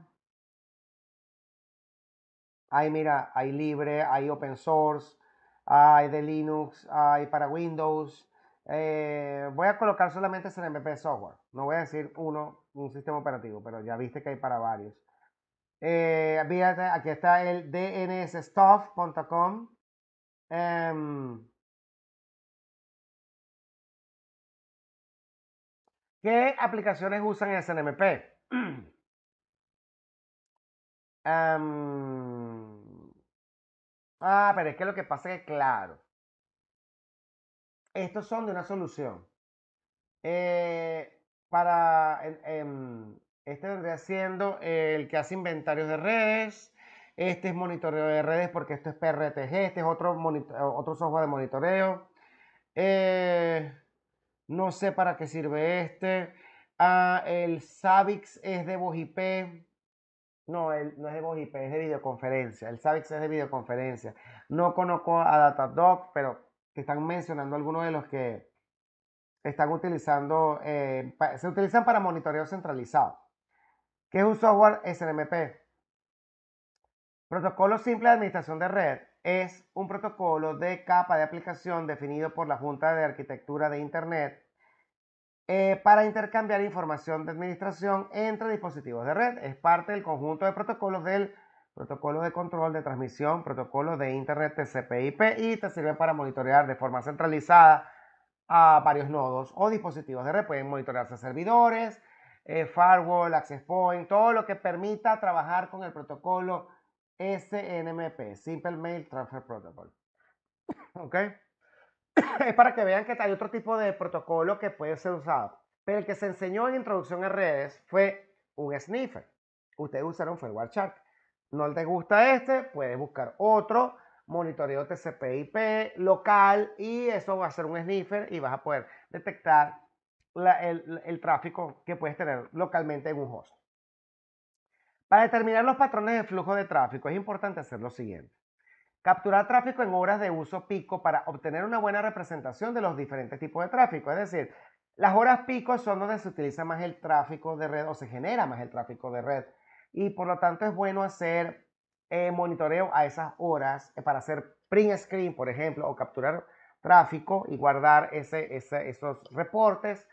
Hay, mira, hay libre, hay open source, hay de Linux, hay para Windows. Voy a colocar solamente CNMP software. No voy a decir un sistema operativo, pero ya viste que hay para varios. Fíjate, aquí está el dnsstuff.com. ¿Qué aplicaciones usan el SNMP? Pero es que lo que pasa es que, claro, estos son de una solución. Este vendría siendo el que hace inventarios de redes. Este es monitoreo de redes porque esto es PRTG. Este es otro software de monitoreo. Eh, no sé para qué sirve este. El Savix es de voz IP. No, no es de voz IP, es de videoconferencia. El Savix es de videoconferencia. No conozco a Datadog, pero te están mencionando algunos de los que están utilizando, se utilizan para monitoreo centralizado. ¿Qué es un software SNMP? Protocolo simple de administración de red es un protocolo de capa de aplicación definido por la Junta de Arquitectura de Internet para intercambiar información de administración entre dispositivos de red. Es parte del conjunto de protocolos del protocolo de control de transmisión, protocolo de Internet TCP/IP y te sirve para monitorear de forma centralizada a varios nodos o dispositivos de red. Pueden monitorearse servidores, firewall, access point, todo lo que permita trabajar con el protocolo SNMP, Simple Mail Transfer Protocol. ¿Ok? Es para que vean que hay otro tipo de protocolo que puede ser usado. Pero el que se enseñó en Introducción a Redes fue un sniffer. Ustedes usaron fue Wireshark. No te gusta este, puedes buscar otro, monitoreo TCP/IP local y eso va a ser un sniffer y vas a poder detectar el tráfico que puedes tener localmente en un host. Para determinar los patrones de flujo de tráfico es importante hacer lo siguiente. Capturar tráfico en horas de uso pico para obtener una buena representación de los diferentes tipos de tráfico. Es decir, las horas pico son donde se utiliza más el tráfico de red o se genera más el tráfico de red. Y por lo tanto es bueno hacer monitoreo a esas horas para hacer print screen, por ejemplo, o capturar tráfico y guardar esos reportes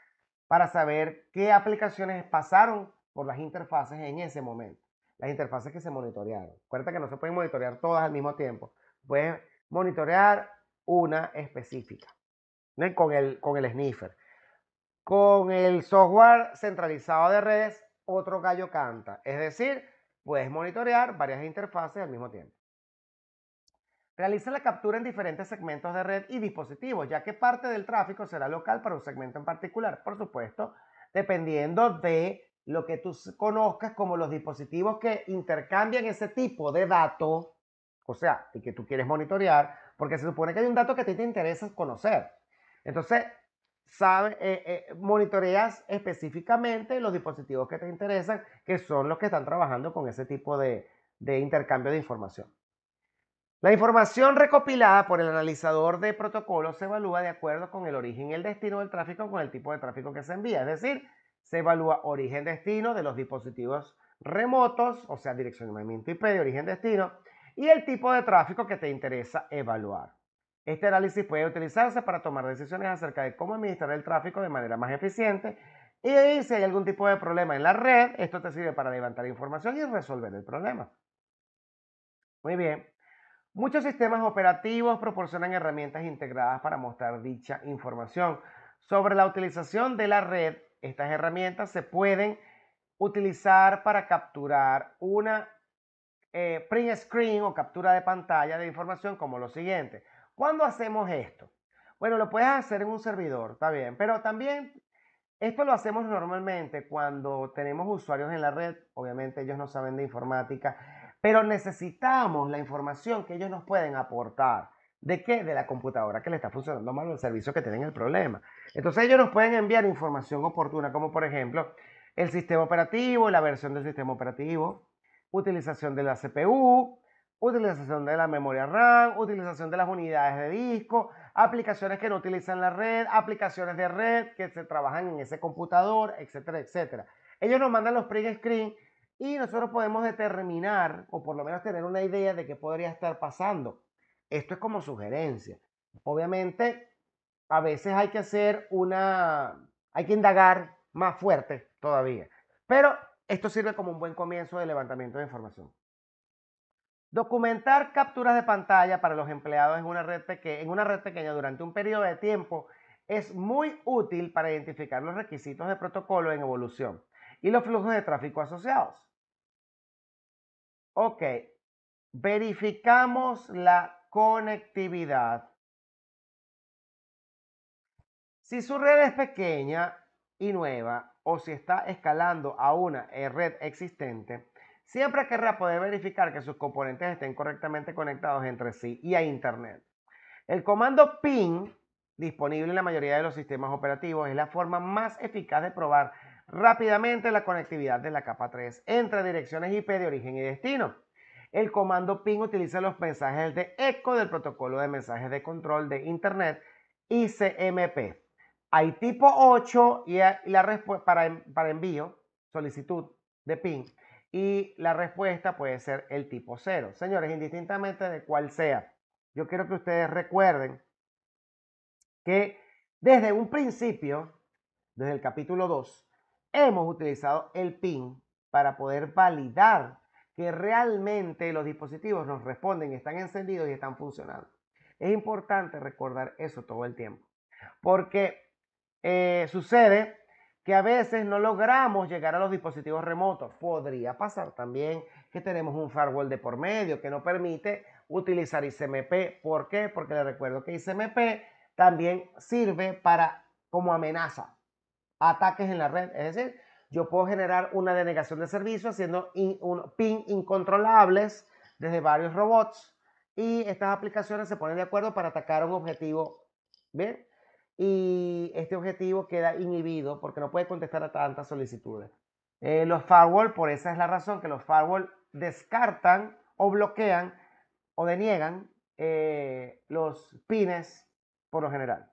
para saber qué aplicaciones pasaron por las interfaces en ese momento. Las interfaces que se monitorearon. Acuérdate que no se pueden monitorear todas al mismo tiempo. Puedes monitorear una específica, ¿no? Con el sniffer. Con el software centralizado de redes, otro gallo canta. Es decir, puedes monitorear varias interfaces al mismo tiempo. Realiza la captura en diferentes segmentos de red y dispositivos, ya que parte del tráfico será local para un segmento en particular. Por supuesto, dependiendo de lo que tú conozcas como los dispositivos que intercambian ese tipo de datos, o sea, y que tú quieres monitorear, porque se supone que hay un dato que a ti te interesa conocer. Entonces, monitoreas específicamente los dispositivos que te interesan, que son los que están trabajando con ese tipo de intercambio de información. La información recopilada por el analizador de protocolos se evalúa de acuerdo con el origen y el destino del tráfico con el tipo de tráfico que se envía. Es decir, se evalúa origen-destino de los dispositivos remotos, o sea, direccionamiento IP de origen-destino, y el tipo de tráfico que te interesa evaluar. Este análisis puede utilizarse para tomar decisiones acerca de cómo administrar el tráfico de manera más eficiente y si hay algún tipo de problema en la red, esto te sirve para levantar información y resolver el problema. Muy bien. Muchos sistemas operativos proporcionan herramientas integradas para mostrar dicha información. Sobre la utilización de la red, estas herramientas se pueden utilizar para capturar una print screen o captura de pantalla de información como lo siguiente. ¿Cuándo hacemos esto? Bueno, lo puedes hacer en un servidor, está bien, pero también esto lo hacemos normalmente cuando tenemos usuarios en la red, obviamente ellos no saben de informática, pero necesitamos la información que ellos nos pueden aportar. ¿De qué? De la computadora que le está funcionando mal el servicio que tienen el problema. Entonces ellos nos pueden enviar información oportuna, como por ejemplo el sistema operativo, la versión del sistema operativo, utilización de la CPU, utilización de la memoria RAM, utilización de las unidades de disco, aplicaciones que no utilizan la red, aplicaciones de red que se trabajan en ese computador, etcétera, etcétera. Ellos nos mandan los print screen y nosotros podemos determinar o por lo menos tener una idea de qué podría estar pasando. Esto es como sugerencia. Obviamente a veces hay que hay que indagar más fuerte todavía. Pero esto sirve como un buen comienzo de levantamiento de información. Documentar capturas de pantalla para los empleados en una red pequeña durante un periodo de tiempo es muy útil para identificar los requisitos de protocolo en evolución y los flujos de tráfico asociados. Ok, verificamos la conectividad. Si su red es pequeña y nueva o si está escalando a una red existente, siempre querrá poder verificar que sus componentes estén correctamente conectados entre sí y a Internet. El comando ping, disponible en la mayoría de los sistemas operativos, es la forma más eficaz de probar rápidamente la conectividad de la capa 3 entre direcciones IP de origen y destino. El comando ping utiliza los mensajes de eco del protocolo de mensajes de control de Internet ICMP. Hay tipo 8 y la respuesta para envío, solicitud de ping, y la respuesta puede ser el tipo 0. Señores, indistintamente de cuál sea, yo quiero que ustedes recuerden que desde un principio, desde el capítulo 2, hemos utilizado el ping para poder validar que realmente los dispositivos nos responden, están encendidos y están funcionando. Es importante recordar eso todo el tiempo, porque sucede que a veces no logramos llegar a los dispositivos remotos. Podría pasar también que tenemos un firewall de por medio que no permite utilizar ICMP. ¿Por qué? Porque les recuerdo que ICMP también sirve como amenaza, ataques en la red. Es decir, yo puedo generar una denegación de servicio haciendo un ping incontrolables desde varios robots y estas aplicaciones se ponen de acuerdo para atacar a un objetivo. ¿Bien? Y este objetivo queda inhibido porque no puede contestar a tantas solicitudes. Los firewall, por esa es la razón que los firewall descartan o bloquean o deniegan los pines por lo general.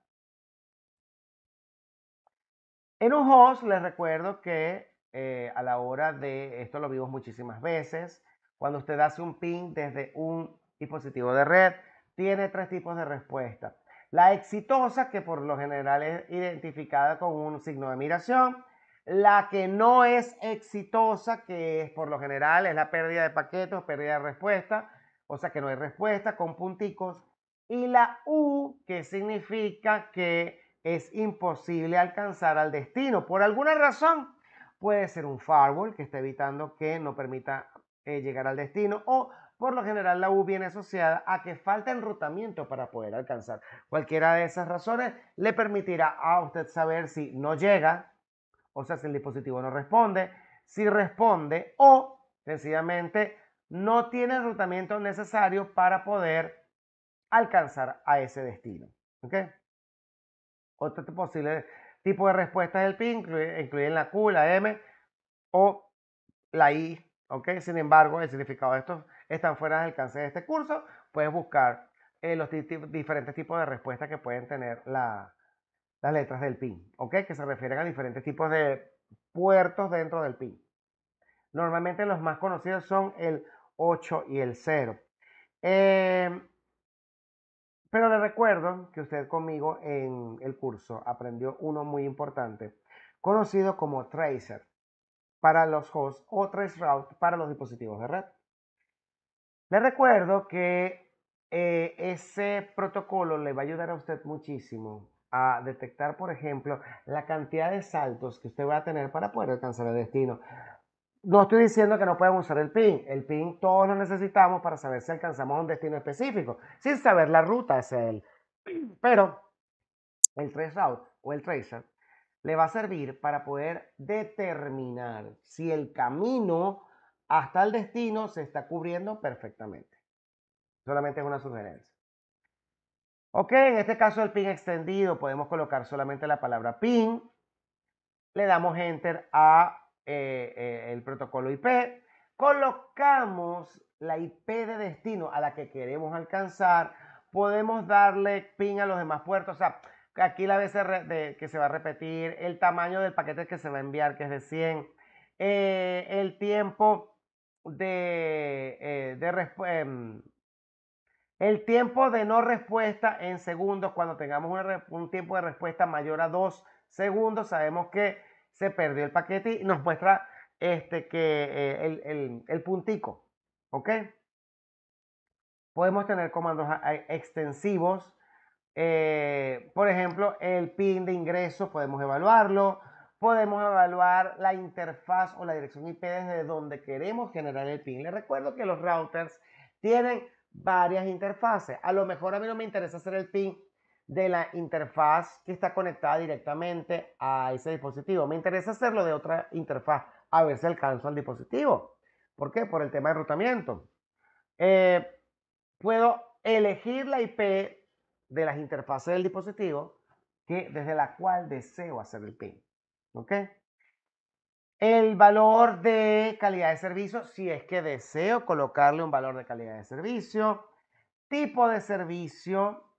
En un host les recuerdo que a la hora de, esto lo vimos muchísimas veces, cuando usted hace un ping desde un dispositivo de red, tiene tres tipos de respuesta. La exitosa, que por lo general es identificada con un signo de admiración. La que no es exitosa, que es por lo general es la pérdida de paquetes o pérdida de respuesta, o sea que no hay respuesta con punticos. Y la U, que significa que es imposible alcanzar al destino. Por alguna razón, puede ser un firewall que está evitando que no permita llegar al destino, o por lo general la U viene asociada a que falta enrutamiento para poder alcanzar. Cualquiera de esas razones le permitirá a usted saber si no llega, o sea, si el dispositivo no responde, si responde o sencillamente no tiene el enrutamiento necesario para poder alcanzar a ese destino. ¿Ok? Otro posible tipo de respuestas del PIN incluyen la Q, la M o la I. ¿Ok? Sin embargo, el significado de estos están fuera del alcance de este curso. Puedes buscar los diferentes tipos de respuestas que pueden tener las letras del PIN. ¿Ok? Que se refieren a diferentes tipos de puertos dentro del PIN. Normalmente los más conocidos son el 8 y el 0. Pero le recuerdo que usted conmigo en el curso aprendió uno muy importante, conocido como tracer para los hosts o traceroute para los dispositivos de red. Le recuerdo que ese protocolo le va a ayudar a usted muchísimo a detectar, por ejemplo, la cantidad de saltos que usted va a tener para poder alcanzar el destino. No estoy diciendo que no puedan usar el PIN. El PIN todos lo necesitamos para saber si alcanzamos un destino específico, sin saber la ruta hacia él. Pero el traceroute o el tracer le va a servir para poder determinar si el camino hasta el destino se está cubriendo perfectamente. Solamente es una sugerencia. Ok, en este caso el PIN extendido podemos colocar solamente la palabra PIN. Le damos Enter a el protocolo IP. Colocamos la IP de destino a la que queremos alcanzar. Podemos darle PIN a los demás puertos. O sea, aquí la vez que se va a repetir, el tamaño del paquete que se va a enviar, que es de 100, el tiempo de El tiempo de no respuesta en segundos, cuando tengamos un tiempo de respuesta mayor a 2 segundos, sabemos que se perdió el paquete y nos muestra el puntico. ¿Ok? Podemos tener comandos extensivos. Por ejemplo, el pin de ingreso podemos evaluarlo. Podemos evaluar la interfaz o la dirección IP desde donde queremos generar el pin. Les recuerdo que los routers tienen varias interfaces. A lo mejor a mí no me interesa hacer el pin de la interfaz que está conectada directamente a ese dispositivo. Me interesa hacerlo de otra interfaz, a ver si alcanzo al dispositivo. ¿Por qué? Por el tema de enrutamiento. Puedo elegir la IP de las interfaces del dispositivo desde la cual deseo hacer el pin. ¿Ok? El valor de calidad de servicio, si es que deseo colocarle un valor de calidad de servicio. Tipo de servicio.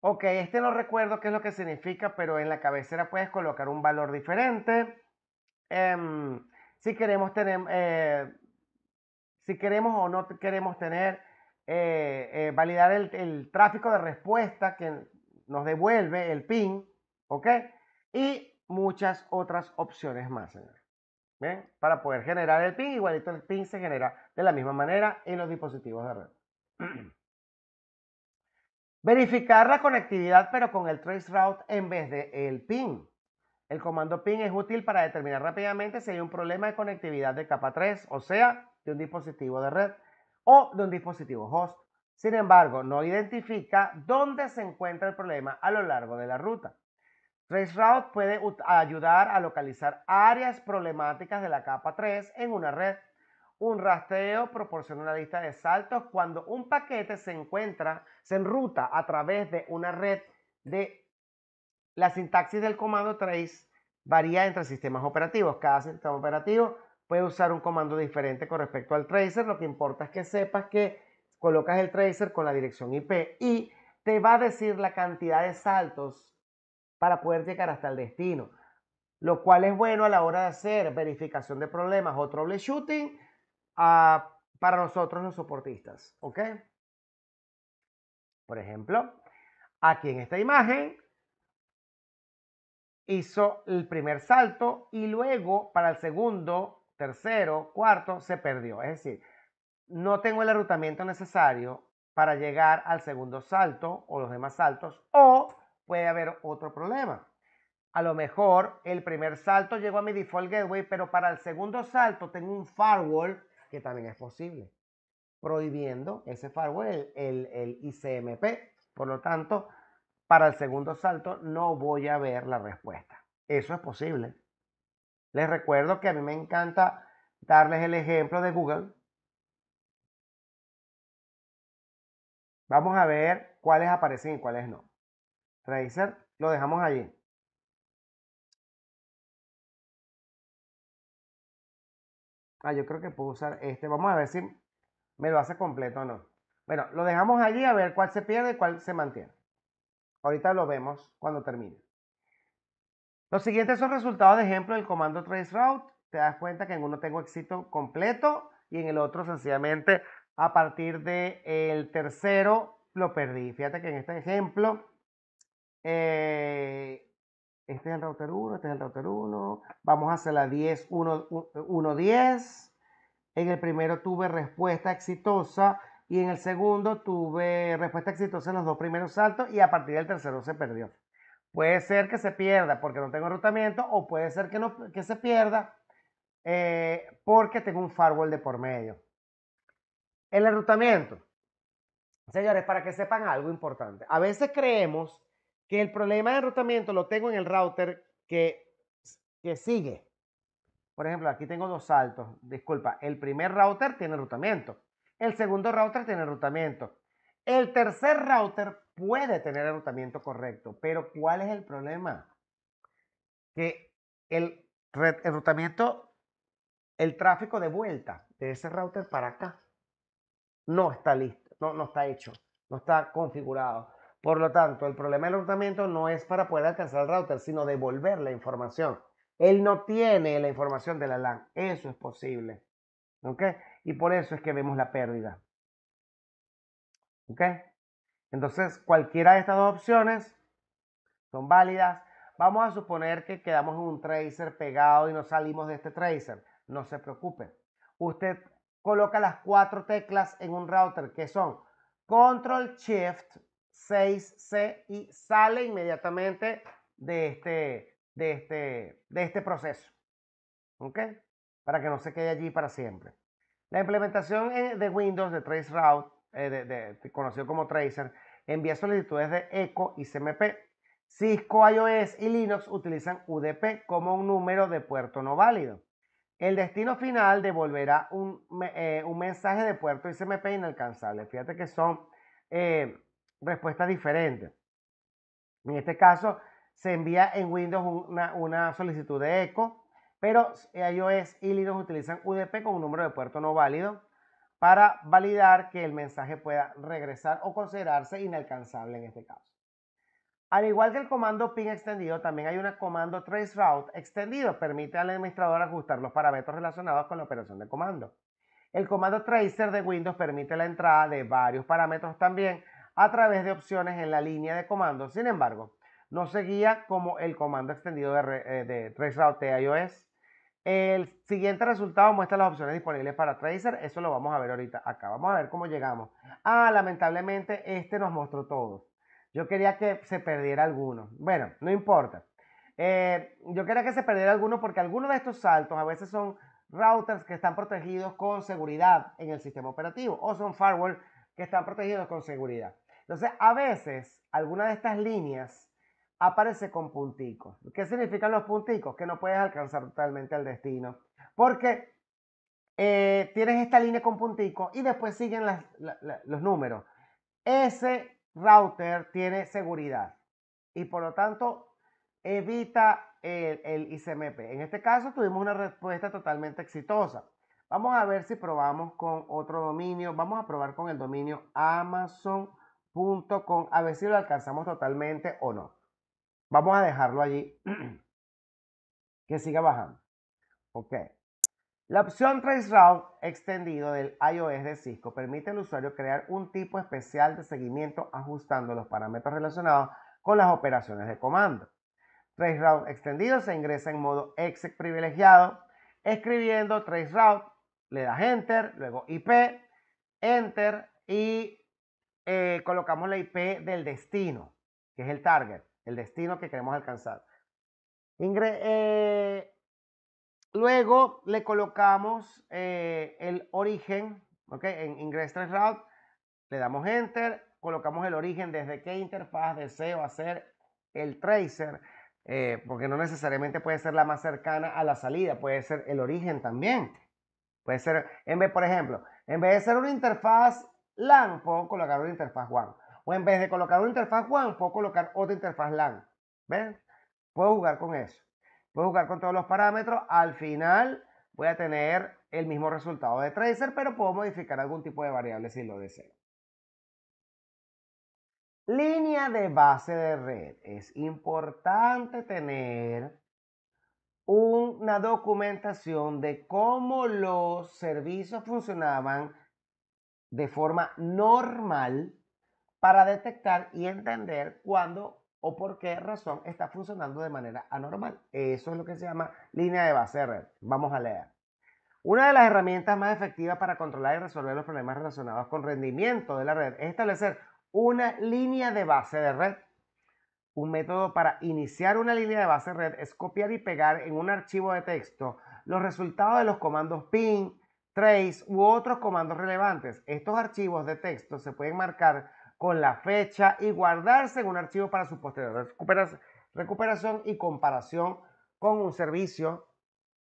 Ok, no recuerdo qué es lo que significa, pero en la cabecera puedes colocar un valor diferente. Si queremos tener, si queremos o no queremos tener, validar el tráfico de respuesta que nos devuelve el PIN, ¿ok? Y muchas otras opciones más, señores. ¿Bien? Para poder generar el PIN, igualito el PIN se genera de la misma manera en los dispositivos de red. Verificar la conectividad, pero con el traceroute en vez de el PIN. El comando PIN es útil para determinar rápidamente si hay un problema de conectividad de capa 3, o sea, de un dispositivo de red o de un dispositivo host. Sin embargo, no identifica dónde se encuentra el problema a lo largo de la ruta. Traceroute puede ayudar a localizar áreas problemáticas de la capa 3 en una red. Un rastreo proporciona una lista de saltos cuando un paquete se enruta a través de una red. La sintaxis del comando trace varía entre sistemas operativos. Cada sistema operativo puede usar un comando diferente con respecto al tracer. Lo que importa es que sepas que colocas el tracer con la dirección IP y te va a decir la cantidad de saltos para poder llegar hasta el destino, lo cual es bueno a la hora de hacer verificación de problemas o troubleshooting para nosotros los soportistas. ¿Ok? Por ejemplo, aquí en esta imagen hizo el primer salto y luego para el segundo, tercero, cuarto se perdió. Es decir, no tengo el enrutamiento necesario para llegar al segundo salto o los demás saltos, o puede haber otro problema. A lo mejor el primer salto llegó a mi default gateway, pero para el segundo salto tengo un firewall que también es posible, prohibiendo ese firewall, el ICMP. Por lo tanto, para el segundo salto no voy a ver la respuesta. Eso es posible. Les recuerdo que a mí me encanta darles el ejemplo de Google. Vamos a ver cuáles aparecen y cuáles no. Tracer, lo dejamos allí. Yo creo que puedo usar este. Vamos a ver si me lo hace completo o no. Bueno, lo dejamos allí a ver cuál se pierde y cuál se mantiene. Ahorita lo vemos cuando termine. Los siguientes son resultados de ejemplo del comando traceroute. Te das cuenta que en uno tengo éxito completo y en el otro sencillamente a partir del tercero lo perdí. Fíjate que en este ejemplo, este es el router 1, este es el router 1. Vamos a hacer la 10, 1, 1, 10. En el primero tuve respuesta exitosa y en el segundo tuve respuesta exitosa en los dos primeros saltos y a partir del tercero se perdió. Puede ser que se pierda porque no tengo enrutamiento o puede ser que se pierda porque tengo un firewall de por medio. El enrutamiento. Señores, para que sepan algo importante. A veces creemos que el problema de enrutamiento lo tengo en el router que sigue. Por ejemplo, aquí tengo dos saltos. Disculpa, el primer router tiene enrutamiento. El segundo router tiene enrutamiento. El tercer router puede tener enrutamiento correcto, pero ¿cuál es el problema? Que el enrutamiento, el tráfico de vuelta de ese router para acá, no está listo, no está hecho, no está configurado. Por lo tanto, el problema del enrutamiento no es para poder alcanzar el router, sino devolver la información. Él no tiene la información de la LAN. Eso es posible. ¿Ok? y por eso es que vemos la pérdida. ¿Ok? Entonces, cualquiera de estas dos opciones son válidas. Vamos a suponer que quedamos en un tracer pegado y no salimos de este tracer. No se preocupe. Usted coloca las 4 teclas en un router que son Control Shift 6C y sale inmediatamente de este proceso. ¿Ok? Para que no se quede allí para siempre. La implementación de Windows de Traceroute, conocido como Tracer, envía solicitudes de eco y CMP. Cisco, iOS y Linux utilizan UDP como un número de puerto no válido. El destino final devolverá un mensaje de puerto ICMP inalcanzable. Fíjate que son respuestas diferentes. En este caso, se envía en Windows una solicitud de eco, pero iOS y Linux utilizan UDP con un número de puerto no válido para validar que el mensaje pueda regresar o considerarse inalcanzable en este caso. Al igual que el comando ping extendido, también hay un comando traceroute extendido. Permite al administrador ajustar los parámetros relacionados con la operación de comando. El comando tracer de Windows permite la entrada de varios parámetros también a través de opciones en la línea de comandos. Sin embargo, no se guía como el comando extendido de traceroute de iOS. El siguiente resultado muestra las opciones disponibles para Tracer. Eso lo vamos a ver ahorita acá. Vamos a ver cómo llegamos. Lamentablemente este nos mostró todos. Yo quería que se perdiera alguno. Bueno, no importa. Yo quería que se perdiera alguno porque algunos de estos saltos a veces son routers que están protegidos con seguridad en el sistema operativo o son firewall que están protegidos con seguridad. Entonces, a veces, alguna de estas líneas aparece con punticos. ¿Qué significan los punticos? Que no puedes alcanzar totalmente el destino. Porque tienes esta línea con punticos y después siguen los números. Ese router tiene seguridad y por lo tanto evita el ICMP. En este caso tuvimos una respuesta totalmente exitosa. Vamos a ver si probamos con otro dominio. Vamos a probar con el dominio amazon.com a ver si lo alcanzamos totalmente o no. Vamos a dejarlo allí que siga bajando. Ok. La opción Traceroute extendido del iOS de Cisco permite al usuario crear un tipo especial de seguimiento ajustando los parámetros relacionados con las operaciones de comando. Traceroute extendido se ingresa en modo exec privilegiado, escribiendo Traceroute, le das Enter, luego IP, Enter y colocamos la IP del destino, que es el target, el destino que queremos alcanzar. Luego le colocamos el origen, ¿ok? En Ingress Traceroute, le damos Enter, colocamos el origen desde qué interfaz deseo hacer el tracer, porque no necesariamente puede ser la más cercana a la salida, puede ser el origen también. Puede ser, por ejemplo, en vez de ser una interfaz LAN, puedo colocar una interfaz WAN. O en vez de colocar una interfaz WAN, puedo colocar otra interfaz LAN. ¿Ven? Puedo jugar con eso. Puedo jugar con todos los parámetros. Al final voy a tener el mismo resultado de tracer, pero puedo modificar algún tipo de variable si lo deseo. Línea de base de red. Es importante tener una documentación de cómo los servicios funcionaban de forma normal para detectar y entender cuándo o por qué razón está funcionando de manera anormal. Eso es lo que se llama línea de base de red. Vamos a leer. Una de las herramientas más efectivas para controlar y resolver los problemas relacionados con rendimiento de la red es establecer una línea de base de red. Un método para iniciar una línea de base de red es copiar y pegar en un archivo de texto los resultados de los comandos ping, trace u otros comandos relevantes. Estos archivos de texto se pueden marcar con la fecha y guardarse en un archivo para su posterior recuperación y comparación con un servicio,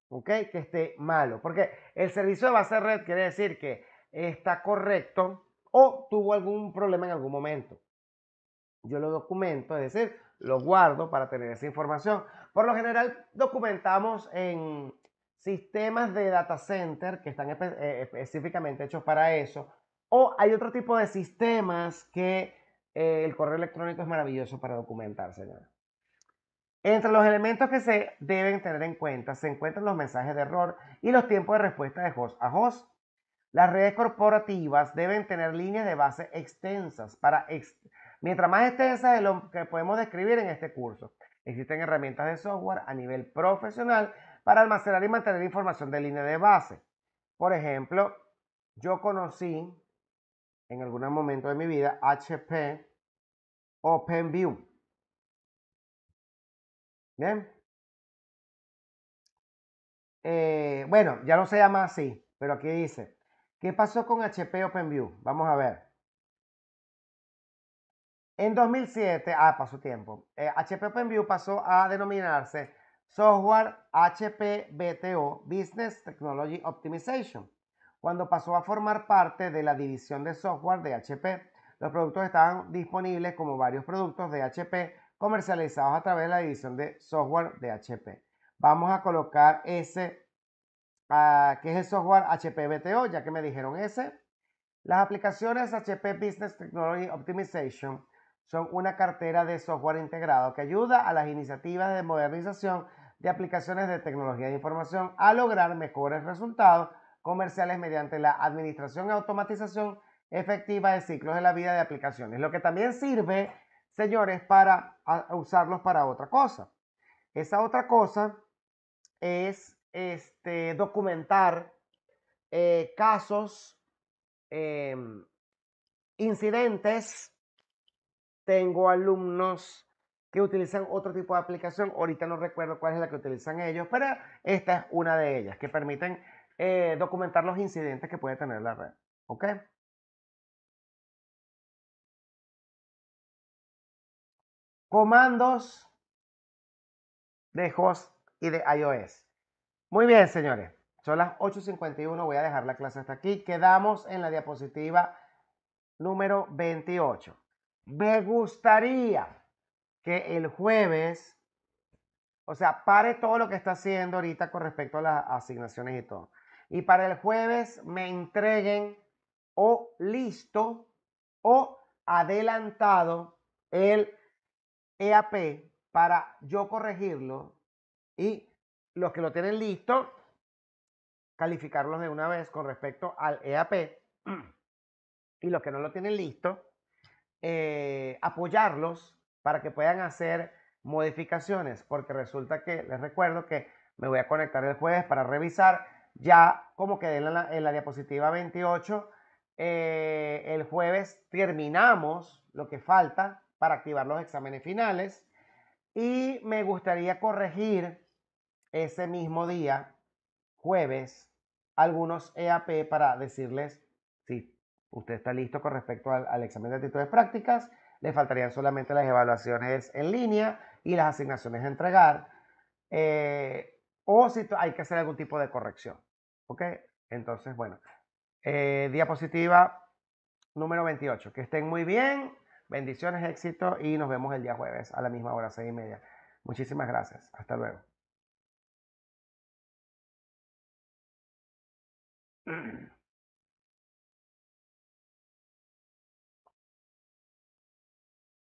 ¿ok?, que esté malo. Porque el servicio de base de red quiere decir que está correcto o tuvo algún problema en algún momento. Yo lo documento, es decir, lo guardo para tener esa información. Por lo general, documentamos en sistemas de data center que están específicamente hechos para eso. O hay otro tipo de sistemas que el correo electrónico es maravilloso para documentar, señora. Entre los elementos que se deben tener en cuenta se encuentran los mensajes de error y los tiempos de respuesta de host a host. Las redes corporativas deben tener líneas de base extensas mientras más extensas de lo que podemos describir en este curso. Existen herramientas de software a nivel profesional para almacenar y mantener información de línea de base. Por ejemplo, yo conocí en algún momento de mi vida HP OpenView. Bien. Bueno, ya no se llama así, pero aquí dice, ¿qué pasó con HP OpenView? Vamos a ver. En 2007, pasó tiempo, HP OpenView pasó a denominarse Software HP BTO, Business Technology Optimization. Cuando pasó a formar parte de la división de software de HP, los productos estaban disponibles como varios productos de HP comercializados a través de la división de software de HP. Vamos a colocar ese, que es el software HP BTO, ya que me dijeron ese. Las aplicaciones HP Business Technology Optimization son una cartera de software integrado que ayuda a las iniciativas de modernización de aplicaciones de tecnología de información a lograr mejores resultados comerciales mediante la administración y automatización efectiva de ciclos de la vida de aplicaciones. Lo que también sirve, señores, para usarlos para otra cosa. Esa otra cosa es documentar casos, incidentes. Tengo alumnos que utilizan otro tipo de aplicación. Ahorita no recuerdo cuál es la que utilizan ellos, pero esta es una de ellas que permiten documentar los incidentes que puede tener la red. ¿Ok? Comandos de host y de iOS. Muy bien, señores. Son las 8:51. Voy a dejar la clase hasta aquí. Quedamos en la diapositiva número 28. Me gustaría que el jueves, o sea, pare todo lo que está haciendo ahorita con respecto a las asignaciones y todo. Y para el jueves me entreguen o listo o adelantado el EAP para yo corregirlo y los que lo tienen listo, calificarlos de una vez con respecto al EAP y los que no lo tienen listo, apoyarlos para que puedan hacer modificaciones, porque resulta que les recuerdo que me voy a conectar el jueves para revisar ya como quedé en la diapositiva 28. El jueves terminamos lo que falta para activar los exámenes finales y me gustaría corregir ese mismo día, jueves, algunos EAP para decirles si usted está listo con respecto al examen de actitudes prácticas. Le faltarían solamente las evaluaciones en línea y las asignaciones a entregar. O si hay que hacer algún tipo de corrección. ¿Ok? Entonces, bueno. Diapositiva número 28. Que estén muy bien. Bendiciones, éxito y nos vemos el día jueves a la misma hora, 6:30. Muchísimas gracias. Hasta luego.